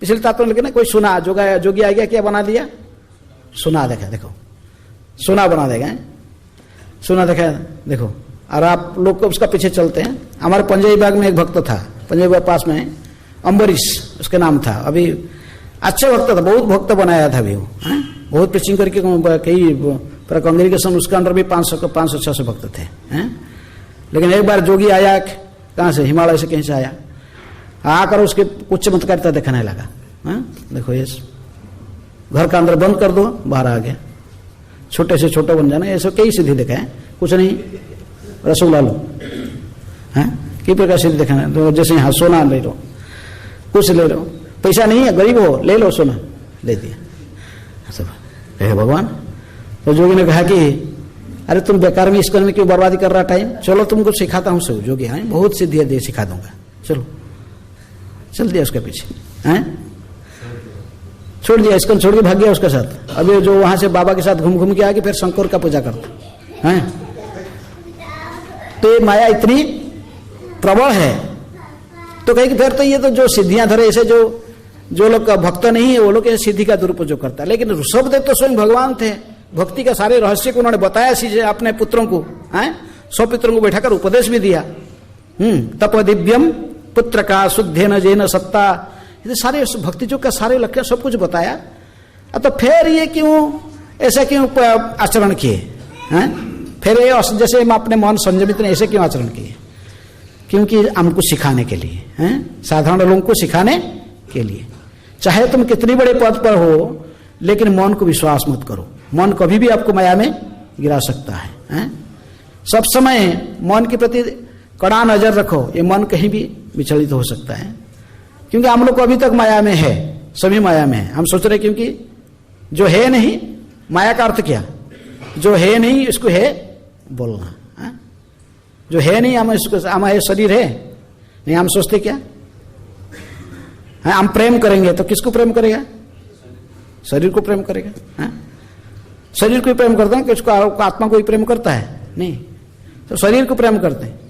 पिछले तात्पर्य लेकिन कोई सुना जोगी आ गया, क्या बना दिया? सुना देखा, देखो सुना बना देगा, सुना देखा देखो, और आप लोग को उसका पीछे चलते हैं। हमारे पंजाबी बाग में एक भक्त था, पंजाबी बाग पास में अम्बरीश उसके नाम था, अभी अच्छे भक्त था, बहुत भक्त बनाया था अभी वो, बहुत पिचिंग करके कई पूरा कांग्रेगेशन उसके अंदर भी 500-600 भक्त थे, हैं? लेकिन एक बार जोगी आया, कहाँ से, हिमालय से कहीं से आया, आकर उसके कुछ चमत्कारिता दिखाने लगा, देखो ये घर का अंदर बंद कर दो, बाहर आ गया, छोटे से छोटा बन जाना, ऐसे कई सिद्धि दिखाए, कुछ नहीं, रसगुल्ला लो, हैं, कई प्रकार सिद्धि दिखाना, तो जैसे यहाँ सोना ले लो, कुछ ले लो, पैसा नहीं है, गरीब हो, ले लो सोना, ले दिया सब, कहे भगवान। तो जोगी ने कहा कि अरे तुम बेकार में इसको में क्यों बर्बादी कर रहा टाइम, चलो तुमको सिखाता हूँ सब। जोगी, हाँ बहुत सिद्धियां दे, सिखा दूंगा, चलो, चल दिया उसके पीछे, हैं, छोड़ दिया, इसको छोड़ के भाग गया उसके साथ। अभी जो वहां से बाबा के साथ घूम घूम के आके फिर शंकर का पूजा करता है। तो ये माया इतनी प्रबल है, तो कहीं फिर तो ये तो जो सिद्धियां धरे, ऐसे जो लोग भक्त नहीं है वो लोग सिद्धि का दुरुपयोग करता है। लेकिन ऋषभदेव तो स्वयं भगवान थे, भक्ति का सारे रहस्य को उन्होंने बताया सीधे अपने पुत्रों को, हैं, 100 पुत्रों को बैठाकर उपदेश भी दिया। तप दिव्यम पुत्र का शुद्धेन जैन सत्ता, ये सारे भक्ति जो का सारे लक्ष्य सब कुछ बताया। तो फिर ये क्यों ऐसा क्यों आचरण किए, हैं? फिर ये जैसे हम अपने मन संयमित ने ऐसे क्यों आचरण किए? क्योंकि हमको सिखाने के लिए, हैं, साधारण लोगों को सिखाने के लिए। चाहे तुम कितनी बड़े पद पर हो, लेकिन मन को विश्वास मत करो, मन कभी भी आपको माया में गिरा सकता है, हैं? सब समय मन के प्रति कड़ा नजर रखो, ये मन कहीं भी विचलित हो सकता है। क्योंकि हम लोग को अभी तक माया में है, सभी माया में है। हम सोच रहे क्योंकि जो है नहीं, माया का अर्थ क्या, जो है नहीं इसको है बोलना, हैं? जो है नहीं हम इसको, हमारे शरीर है नहीं, हम सोचते क्या है, हम प्रेम करेंगे तो किसको प्रेम करेगा? शरीर को प्रेम करेगा, हैं? शरीर को ही प्रेम करते हैं कि उसको आत्मा को ही प्रेम करता है? नहीं, तो शरीर को प्रेम करते हैं।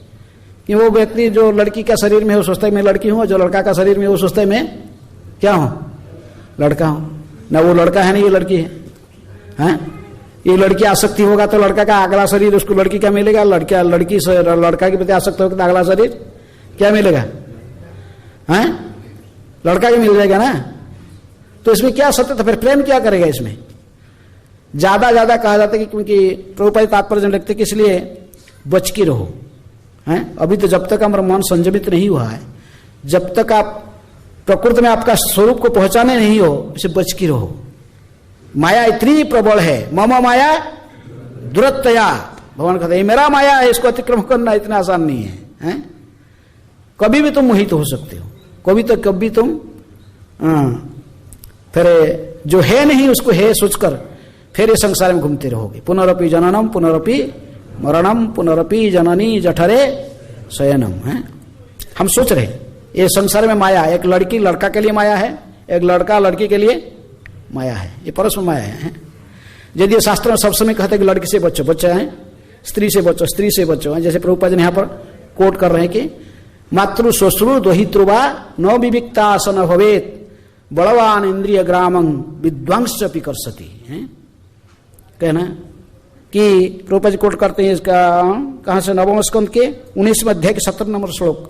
कि वो व्यक्ति जो लड़की का शरीर में वो सोचता है मैं लड़की हूं, जो लड़का का शरीर में वो सोचता है मैं क्या हूं, लड़का हूं। ना वो लड़का है ना ये लड़की है, हैं? ये लड़की आसक्ति होगा तो लड़का का अगला शरीर उसको लड़की का मिलेगा, लड़की से लड़का के प्रति आसक्त होगा तो अगला शरीर क्या मिलेगा, हैं? लड़का के मिल जाएगा ना। तो इसमें क्या सत्य था? फिर प्रेम क्या करेगा इसमें? ज्यादा कहा जाता है कि क्योंकि प्रभुपाद तात्पर्य लिखते कि इसलिए बच के रहो, हैं? अभी तो जब तक हमारा मन संयमित नहीं हुआ है, जब तक आप प्रकृति में आपका स्वरूप को पहुंचाने नहीं हो, इसे बच के रहो। माया इतनी प्रबल है, मम माया दुरत्तया, भगवान कहते हैं मेरा माया है, इसको अतिक्रम करना इतना आसान नहीं है, हैं? कभी भी तुम मोहित हो सकते हो, कभी तुम फिर जो है नहीं उसको है सोचकर फिर ये संसार में घूमते रहोगे। पुनरपि जननम पुनरपि मरणम पुनरपि जननी जठरे शयनम, है? हम सोच रहे ये संसार में माया, एक लड़की लड़का के लिए माया है, एक लड़का लड़की के लिए माया है, ये परस्पर माया है। यदि शास्त्र में सब समय कहते हैं कि लड़की से बचो, बच्चे हैं, स्त्री से बचो, स्त्री से बचो, जैसे प्रभुपाद जी यहाँ पर कोट कर रहे हैं कि मातृ श्वश्रु दोहित्रुवा न विविक्तासन भवेत बलवान इंद्रिय ग्रामं विध्वंस पिकर्षति, कहना कि प्रभुपाद जी कोट करते हैं इसका कहां से, नवम स्कंद के 19वें अध्याय के 17 नंबर श्लोक,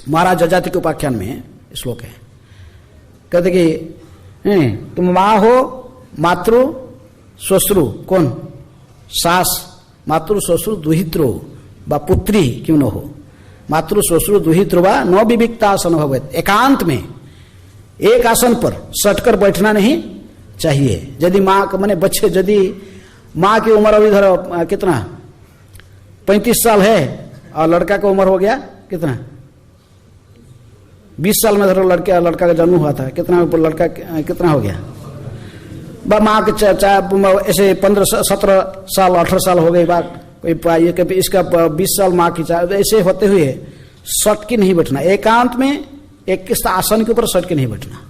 महाराज जजाति के उपाख्यान में श्लोक है। कहते कि तुम माँ हो, मातृ श्वश्रु कौन, सास, मातृ श्वश्रु दुहित्रो, व पुत्री क्यों न हो, मातृ श्वश्रु दुहित्र व न विविक्तासन भवेत्, एकांत में एक आसन पर सटकर बैठना नहीं चाहिए। यदि माँ का मैंने बच्चे, यदि माँ की उम्र अभी धरो कितना 35 साल है और लड़का का उम्र हो गया कितना 20 साल में, धरो लड़का का जन्म हुआ था, कितना लड़का कितना हो गया, माँ के ऐसे 15-17 साल 18 साल हो गई बात, कोई पाइए कि इसका 20 साल माँ की, ऐसे होते हुए सट के नहीं बैठना, एकांत में एक किस आसन के ऊपर सट के नहीं बैठना।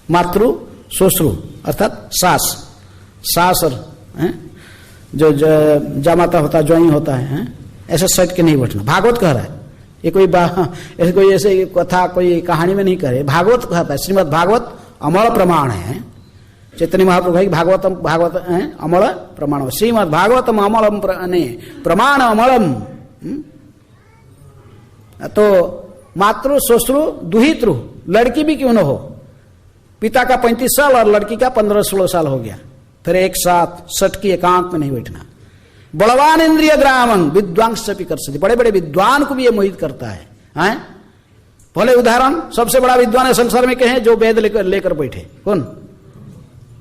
मातृ श्वश्रु अर्थात सास और जो जामाता होता है, ज्वाइं होता है, ऐसे सट के नहीं बैठना। भागवत कह रहा है, ये कोई ऐसे कथा कोई कहानी में नहीं कह रहे, भागवत कहता है। श्रीमद् भागवत अमल प्रमाण है, चैतन्य महाप्रभु है भागवत अमल प्रमाण, श्रीमद् भागवतम अमलम प्रमाण अमलम। तो मातृ श्वश्रु दुहित्रु, लड़की भी क्यों न हो, पिता का 35 साल और लड़की का 15-16 साल हो गया, फिर एक साथ सट की एकांत में नहीं बैठना। बलवान इंद्रिय ग्रामं विद्वांस भी कर सकते, बड़े बड़े विद्वान को भी ये मोहित करता है। भले उदाहरण, सबसे बड़ा विद्वान है संसार में कहे जो वेद लेकर बैठे, कौन?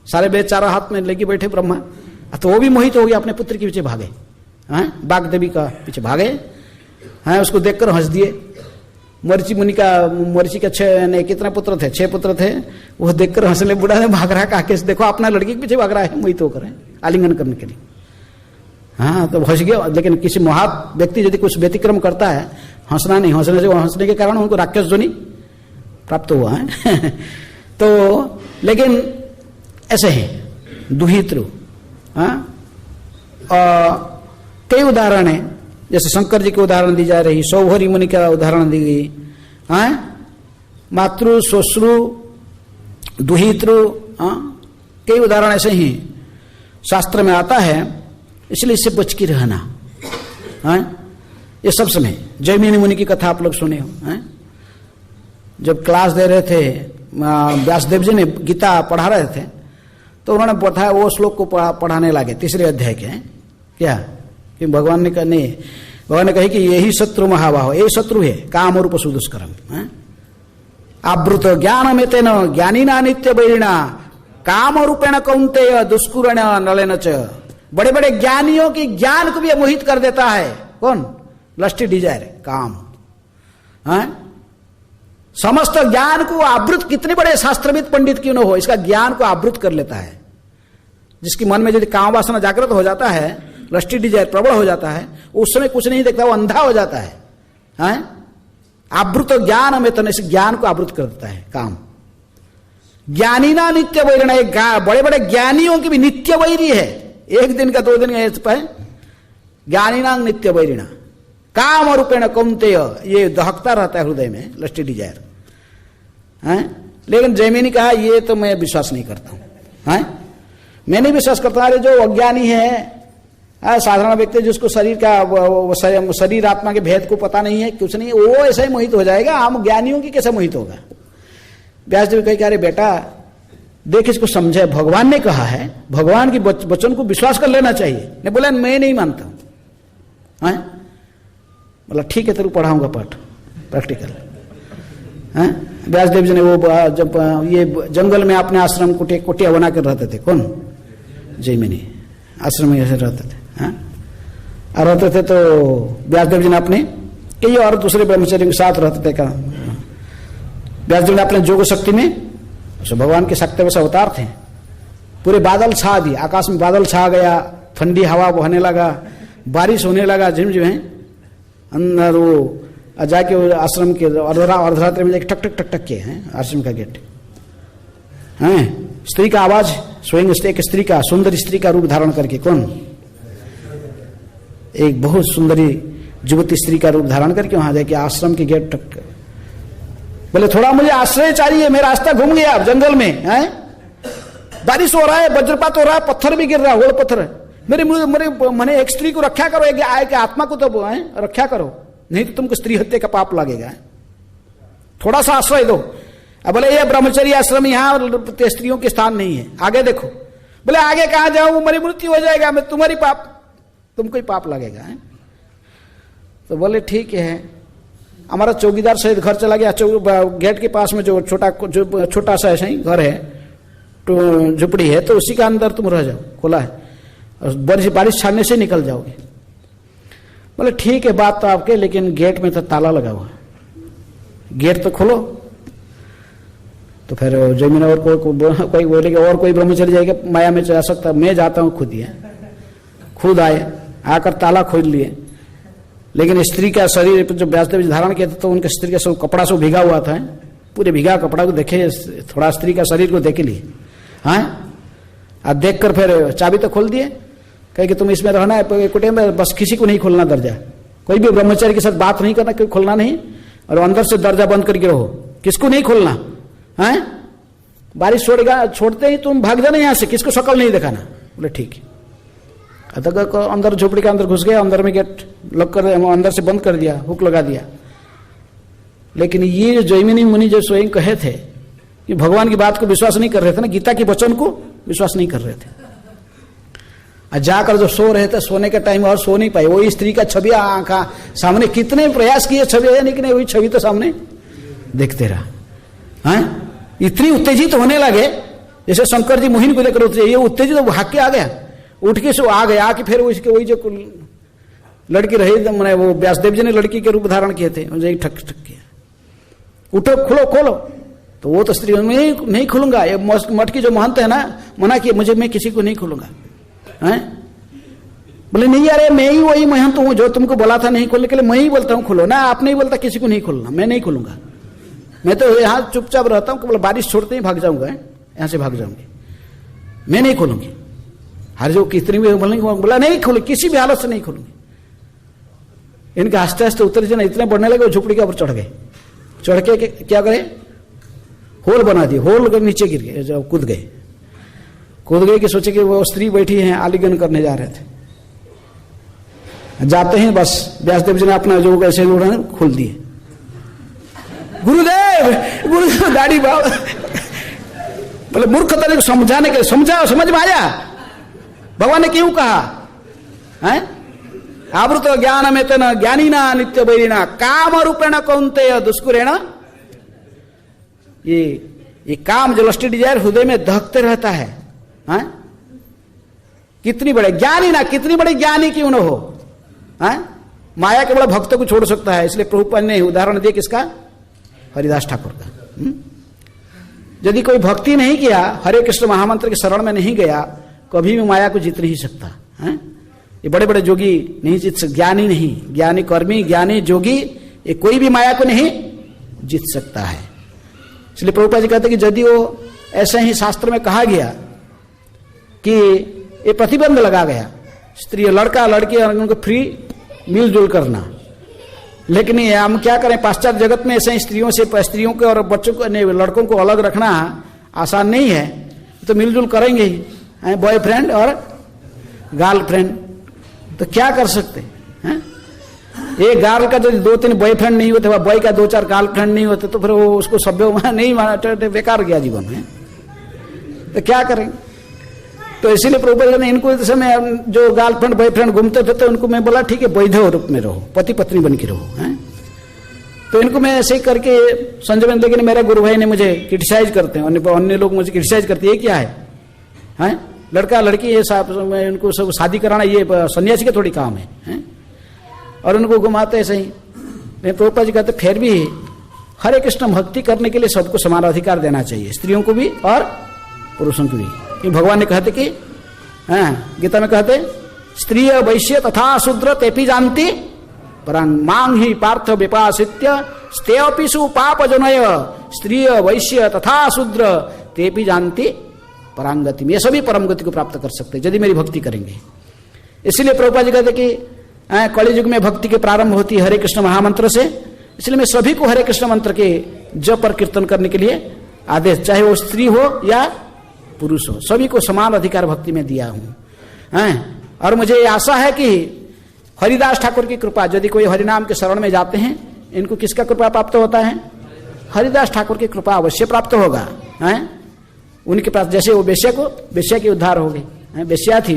सारे वेद चारों हाथ में लेके बैठे ब्रह्मा, तो वो भी मोहित हो गया, अपने पुत्र के पीछे भागे, बाग देवी का पीछे भागे, उसको देखकर हंस दिए। मरीचि मुनि का 6 कितना पुत्र थे, 6 पुत्र थे, वो देखकर हंसने, बूढ़ा ने भाग रहा है, कैसे देखो अपना लड़की के पीछे भाग रहा है, मोहित होकर आलिंगन करने के लिए। तो हंस गया। लेकिन किसी महान व्यक्ति यदि कुछ व्यतिक्रम करता है, हंसना नहीं, हंसने से हंसने के कारण उनको राक्षस ध्वनि प्राप्त हुआ है। तो लेकिन ऐसे ही दुहित्रु, कई उदाहरण है, जैसे शंकर जी के उदाहरण दी जा रही, सौभरी मुनि का उदाहरण दी गई, मातृ श्वश्रु दुहित्रु, कई उदाहरण ऐसे ही शास्त्र में आता है, इसलिए इससे बच के रहना। ये सब समय जैमिनी मुनि की कथा आप लोग सुने हो, जब क्लास दे रहे थे व्यासदेव जी ने, गीता पढ़ा रहे थे, तो उन्होंने बताया, वो श्लोक को पढ़ाने लगे 3 अध्याय के, क्या कि भगवान ने कही कि यही शत्रु महाबाहो, यही शत्रु है काम रूप सुदुष्कर्म, आवृत ज्ञान में तेन ज्ञानी ना नित्य बैरिणा काम रूपेण कौन्तेय दुष्कुरण नलेन च। बड़े बड़े ज्ञानियों की ज्ञान को भी मोहित कर देता है, कौन? लस्टी डिजायर, काम। समस्त ज्ञान को आवृत, कितने बड़े शास्त्रविद पंडित क्यों न हो, इसका ज्ञान को आवृत कर लेता है। जिसकी मन में यदि काम वासना जागृत हो जाता है, लस्टी डिजायर प्रबल हो जाता है, उस समय कुछ नहीं देखता, वो अंधा हो जाता है। आवृत ज्ञान में तो इस ज्ञान को आवृत कर देता है काम। ज्ञानी ना नित्य वैरिणा, बड़े बड़े ज्ञानियों की भी नित्य वैरी है, 1 दिन का 2 दिन का ज्ञानी ना नित्य वैरिणा काम रूपेण कौन्तेय, ये दहकता रहता है हृदय में लस्टी डिजायर। लेकिन जैमिनी कहा ये तो मैं विश्वास नहीं करता हूं, मैं नहीं विश्वास करता। अरे जो अज्ञानी है, साधारण व्यक्ति जिसको शरीर का शरीर आत्मा के भेद को पता नहीं है, कुछ नहीं, वो ऐसा ही मोहित हो जाएगा, हम ज्ञानियों की कैसे मोहित होगा। व्यासदेव कहे अरे बेटा देख, इसको समझे, भगवान ने कहा है, भगवान की वचन को विश्वास कर लेना चाहिए। ने बोला मैं नहीं मानता हूं, बोला ठीक है तेरे पढ़ाऊंगा पाठ प्रैक्टिकल। व्यासदेव जी ने वो जब ये जंगल में अपने आश्रम कुटिया बना कर रहते थे, कौन? जैमिनी आश्रम में ऐसे रहते थे, और रहते थे। तो व्यासदेव जी ने अपने कई और दूसरे ब्रह्मचर्य के साथ रहते थे। कहा व्यासदेव ने अपने जोग शक्ति में, भगवान के शक्ति वैसे अवतार थे, पूरे बादल छा दिए, आकाश में बादल छा गया, ठंडी हवा बहने लगा, बारिश होने लगा झिमझिम है। अंदर वो जाके आश्रम के अर्धरात्रि में टक टक टक टक के हैं आश्रम का गेट, स्त्री का आवाज, स्वयं एक स्त्री का, सुंदर स्त्री का रूप धारण करके, कौन? एक बहुत सुंदरी युवती स्त्री का रूप धारण करके वहां जाके आश्रम के गेट टक, बोले थोड़ा मुझे आश्रय चाहिए, मेरा रास्ता घूम गया जंगल में, बारिश हो रहा है, वज्रपात हो रहा है, पत्थर भी गिर रहा है, होड़ पत्थर। मेरे मैंने एक स्त्री को रक्षा करो, एक आय के आत्मा को तो रक्षा करो, नहीं तो तुमको स्त्री हत्या का पाप लगेगा, थोड़ा सा आश्रय दो। अब बोले ये ब्रह्मचर्य आश्रम यहाँ स्त्रियों के स्थान नहीं है, आगे देखो। बोले आगे कहां जाऊं, मेरी मृत्यु हो जाएगा, मैं तुमको ही पाप लगेगा। तो बोले ठीक है। हमारा चौकीदार सहित घर चला गया। गेट के पास में जो छोटा सा ऐसा ही घर है, तो झुपड़ी है, तो उसी का अंदर तुम रह जाओ, खुला है, और बारिश छाड़ने से निकल जाओगे। बोले ठीक है बात तो आपके, लेकिन गेट में तो ताला लगा हुआ है, गेट तो खोलो। तो फिर जमीन और कोई बोले कि और कोई ब्रह्मचर्य जाएगा माया में जा सकता, मैं जाता हूँ खुद ही। खुद आए, आकर ताला खोल लिए। लेकिन स्त्री का शरीर जो व्यासदेव जी धारण किया था, तो उनके स्त्री का सब कपड़ा सब भीगा हुआ था, पूरे भीगा कपड़ा को देखे, थोड़ा स्त्री का शरीर को देख लिए। हाँ, अब देख कर फिर चाबी तो खोल दिए, कहे कि तुम इसमें रहना है कुटिया में, बस किसी को नहीं खोलना दरजा, कोई भी ब्रह्मचारी के साथ बात नहीं करना, कोई खोलना नहीं, और अंदर से दरजा बंद करके रहो, किसको नहीं खोलना। हैं, बारिश छोड़ेगा, छोड़ते ही तुम भाग जाना यहाँ से, किसको शक्ल नहीं दिखाना। बोले ठीक है। अंदर झोपड़ी के अंदर घुस गया, अंदर में गेट लॉक कर, अंदर से बंद कर दिया, हुक लगा दिया। लेकिन ये जैमिनी मुनि जो स्वयं कहे थे कि भगवान की बात को विश्वास नहीं कर रहे थे ना, गीता के वचन को विश्वास नहीं कर रहे थे, जाकर जो सो रहे थे, सोने के टाइम और सो नहीं पाए, वही स्त्री का छवि आंखा सामने, कितने प्रयास किए छवि है, लेकिन वही छवि तो सामने देखते रहा। हैं, इतनी उत्तेजित होने लगे जैसे शंकर जी मोहिनी को लेकर उठे, ये उत्तेजित तो भाग के आ गया, उठ के से आ गया, आके फिर उसके वही जो लड़की रही, मैंने वो व्यासदेव जी ने लड़की के रूप धारण किए थे, मुझे ठक ठक किया, उठो खोलो खोलो। तो वो तो स्त्री नहीं खुलूंगा, ये मठ की जो महंत है ना, मना किए मुझे, मैं किसी को नहीं खुलूंगा। हैं, बोले नहीं यार, मैं ही वही महंत हूं जो तुमको बोला था नहीं खोलने के लिए, मैं ही बोलता हूं खुलो ना, आप नहीं बोलता किसी को नहीं खोलना, मैं नहीं खोलूंगा, मैं तो यहाँ चुपचाप रहता हूँ, बोला बारिश छोड़ते ही भाग जाऊंगा, यहाँ से भाग जाऊंगी, मैं नहीं खोलूंगी। हर जो कितनी भी बोलेंगे, बोला नहीं खोलूंगी, किसी भी हालत से नहीं खोलूंगी। इनके आस्ते आस्ते उतर जाना इतने बढ़ने लगे, वो झुपड़ी के ऊपर चढ़ गए, चढ़ के क्या करे, होल बना दिए, होल के नीचे गिर गए, जब कूद गए कि सोचे कि वो स्त्री बैठी हैं, आलिंगन करने जा रहे थे, जाते हैं बस व्यासदेव जी ने अपना जो ऐसे उड़ाने खोल दिए। गुरुदेव दाढ़ी बाब, बोले मूर्ख तरह को समझाने के, समझाओ, समझ में आया भगवान ने क्यों कहा है, आवृत ज्ञान में तेना ज्ञानी ना नित्य बैरिणा काम रूपेण कौन्तेय दुष्कुरेण। ये काम जो लस्टी डिजायर हृदय में दहकते रहता है, हैं? कितनी बड़े ज्ञानी ना, कितनी बड़े ज्ञानी क्यों न हो, हैं? माया के बड़ा भक्त को छोड़ सकता है। इसलिए प्रभुपाद ने उदाहरण दिया किसका, हरिदास ठाकुर का। यदि कोई भक्ति नहीं किया, हरे कृष्ण महामंत्र के शरण में नहीं गया, कभी भी माया को जीत नहीं सकता। हैं? ये बड़े बड़े जोगी नहीं जीत सकते, ज्ञानी नहीं, ज्ञानी कर्मी, ज्ञानी जोगी, ये कोई भी माया को नहीं जीत सकता है। इसलिए प्रभुपाद जी कहते कि यदि वो ऐसे ही शास्त्र में कहा गया कि ये प्रतिबंध लगा गया, स्त्री लड़का लड़की उनको फ्री मिलजुल करना, लेकिन ये हम क्या करें, पाश्चात्य जगत में ऐसे स्त्रियों से, स्त्रियों के और बच्चों को, लड़कों को अलग रखना आसान नहीं है, तो मिलजुल करेंगे ही, बॉयफ्रेंड और गर्लफ्रेंड, तो क्या कर सकते हैं। एक गर्ल का जो 2-3 बॉयफ्रेंड नहीं होते, बॉय का 2-4 गर्लफ्रेंड नहीं होते, तो फिर वो उसको सभ्य नहीं माना, बेकार गया जीवन में, तो क्या करेंगे। तो इसीलिए प्रभुपाद ने इनको समय जो गर्लफ्रेंड बॉयफ्रेंड घूमते थे, तो उनको मैं बोला ठीक है वैध रूप में रहो, पति पत्नी बन के रहो, हैं। तो इनको मैं ऐसे करके संजय, लेकिन मेरे गुरु भाई ने मुझे क्रिटिसाइज करते हैं, अन्य लोग मुझे क्रिटिसाइज करते हैं, ये क्या है, लड़का लड़की ये इनको सब शादी कराना ये सन्यासी का थोड़ी काम है, और उनको घुमाते ऐसे ही। प्रभुपाद जी कहते फिर भी हरे कृष्ण भक्ति करने के लिए सबको समान अधिकार देना चाहिए, स्त्रियों को भी और पुरुषों को भी। कि भगवान ने कहते कि गीता में कहते स्त्रीय वैश्य तथा शूद्र तेपि जानती परंग मांग ही पार्थ विपासित्य स्तेपिषु पाप जनय स्त्रीय वैश्य तथा शूद्र तेपि जानती परांगति में, ये सभी परम गति को प्राप्त कर सकते यदि मेरी भक्ति करेंगे। इसलिए प्रभुपाद जी कहते कि कलि युग में भक्ति के प्रारंभ होती है हरे कृष्ण महामंत्र से। इसलिए मैं सभी को हरे कृष्ण मंत्र के जप और कीर्तन करने के लिए आदेश, चाहे वो स्त्री हो या पुरुष हो, सभी को समान अधिकार भक्ति में दिया हूं। और मुझे आशा है कि हरिदास ठाकुर की कृपा, यदि कोई हरिनाम के शरण में जाते हैं, इनको किसका कृपा प्राप्त होता है, हरिदास ठाकुर की कृपा अवश्य प्राप्त होगा। उनके पास जैसे वो वेश्या की उद्धार हो गई, वेश्या थी,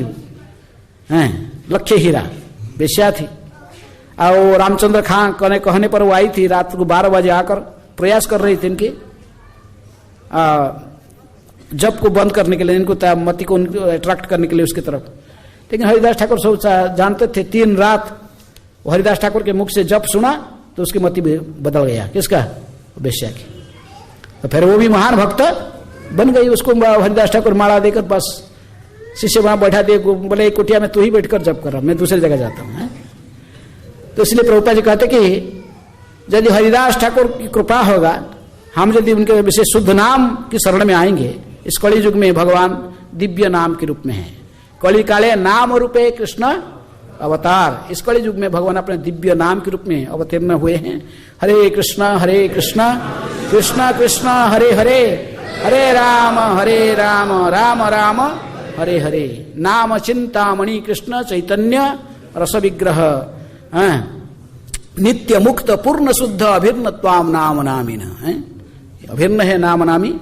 लक्ष्य हीरा वेश्या थी, और रामचंद्र खां कहने पर वो आई थी, रात को 12 बजे आकर प्रयास कर रही थी इनकी जप को बंद करने के लिए, इनको मति को अट्रैक्ट करने के लिए उसकी तरफ। लेकिन हरिदास ठाकुर सोचा जानते थे 3 रात हरिदास ठाकुर के मुख से जप सुना तो उसकी मति बदल गया। किसका? वेश्या की। तो फिर वो भी महान भक्त बन गई। उसको हरिदास ठाकुर माला देकर बस शिष्य वहां बैठा दिए, बोले कुटिया में तू ही बैठकर जप कर रहा, मैं दूसरी जगह जाता हूं। तो इसलिए प्रभुपाद जी कहते कि यदि हरिदास ठाकुर की कृपा होगा, हम यदि उनके विशेष शुद्ध नाम की शरण में आएंगे, इस कलि युग में भगवान दिव्य नाम के रूप में है। कलि काले नाम रूपे कृष्ण अवतार, इस कलि युग में भगवान अपने दिव्य नाम के रूप में अवतीर्ण हुए हैं। हरे कृष्ण कृष्ण कृष्ण हरे हरे, हरे राम राम राम हरे हरे। नाम चिंतामणि कृष्ण चैतन्य रस विग्रह, नित्य मुक्त पूर्ण शुद्ध अभिन्न त्वाम नाम नामिन। अभिन्न है नाम नामी।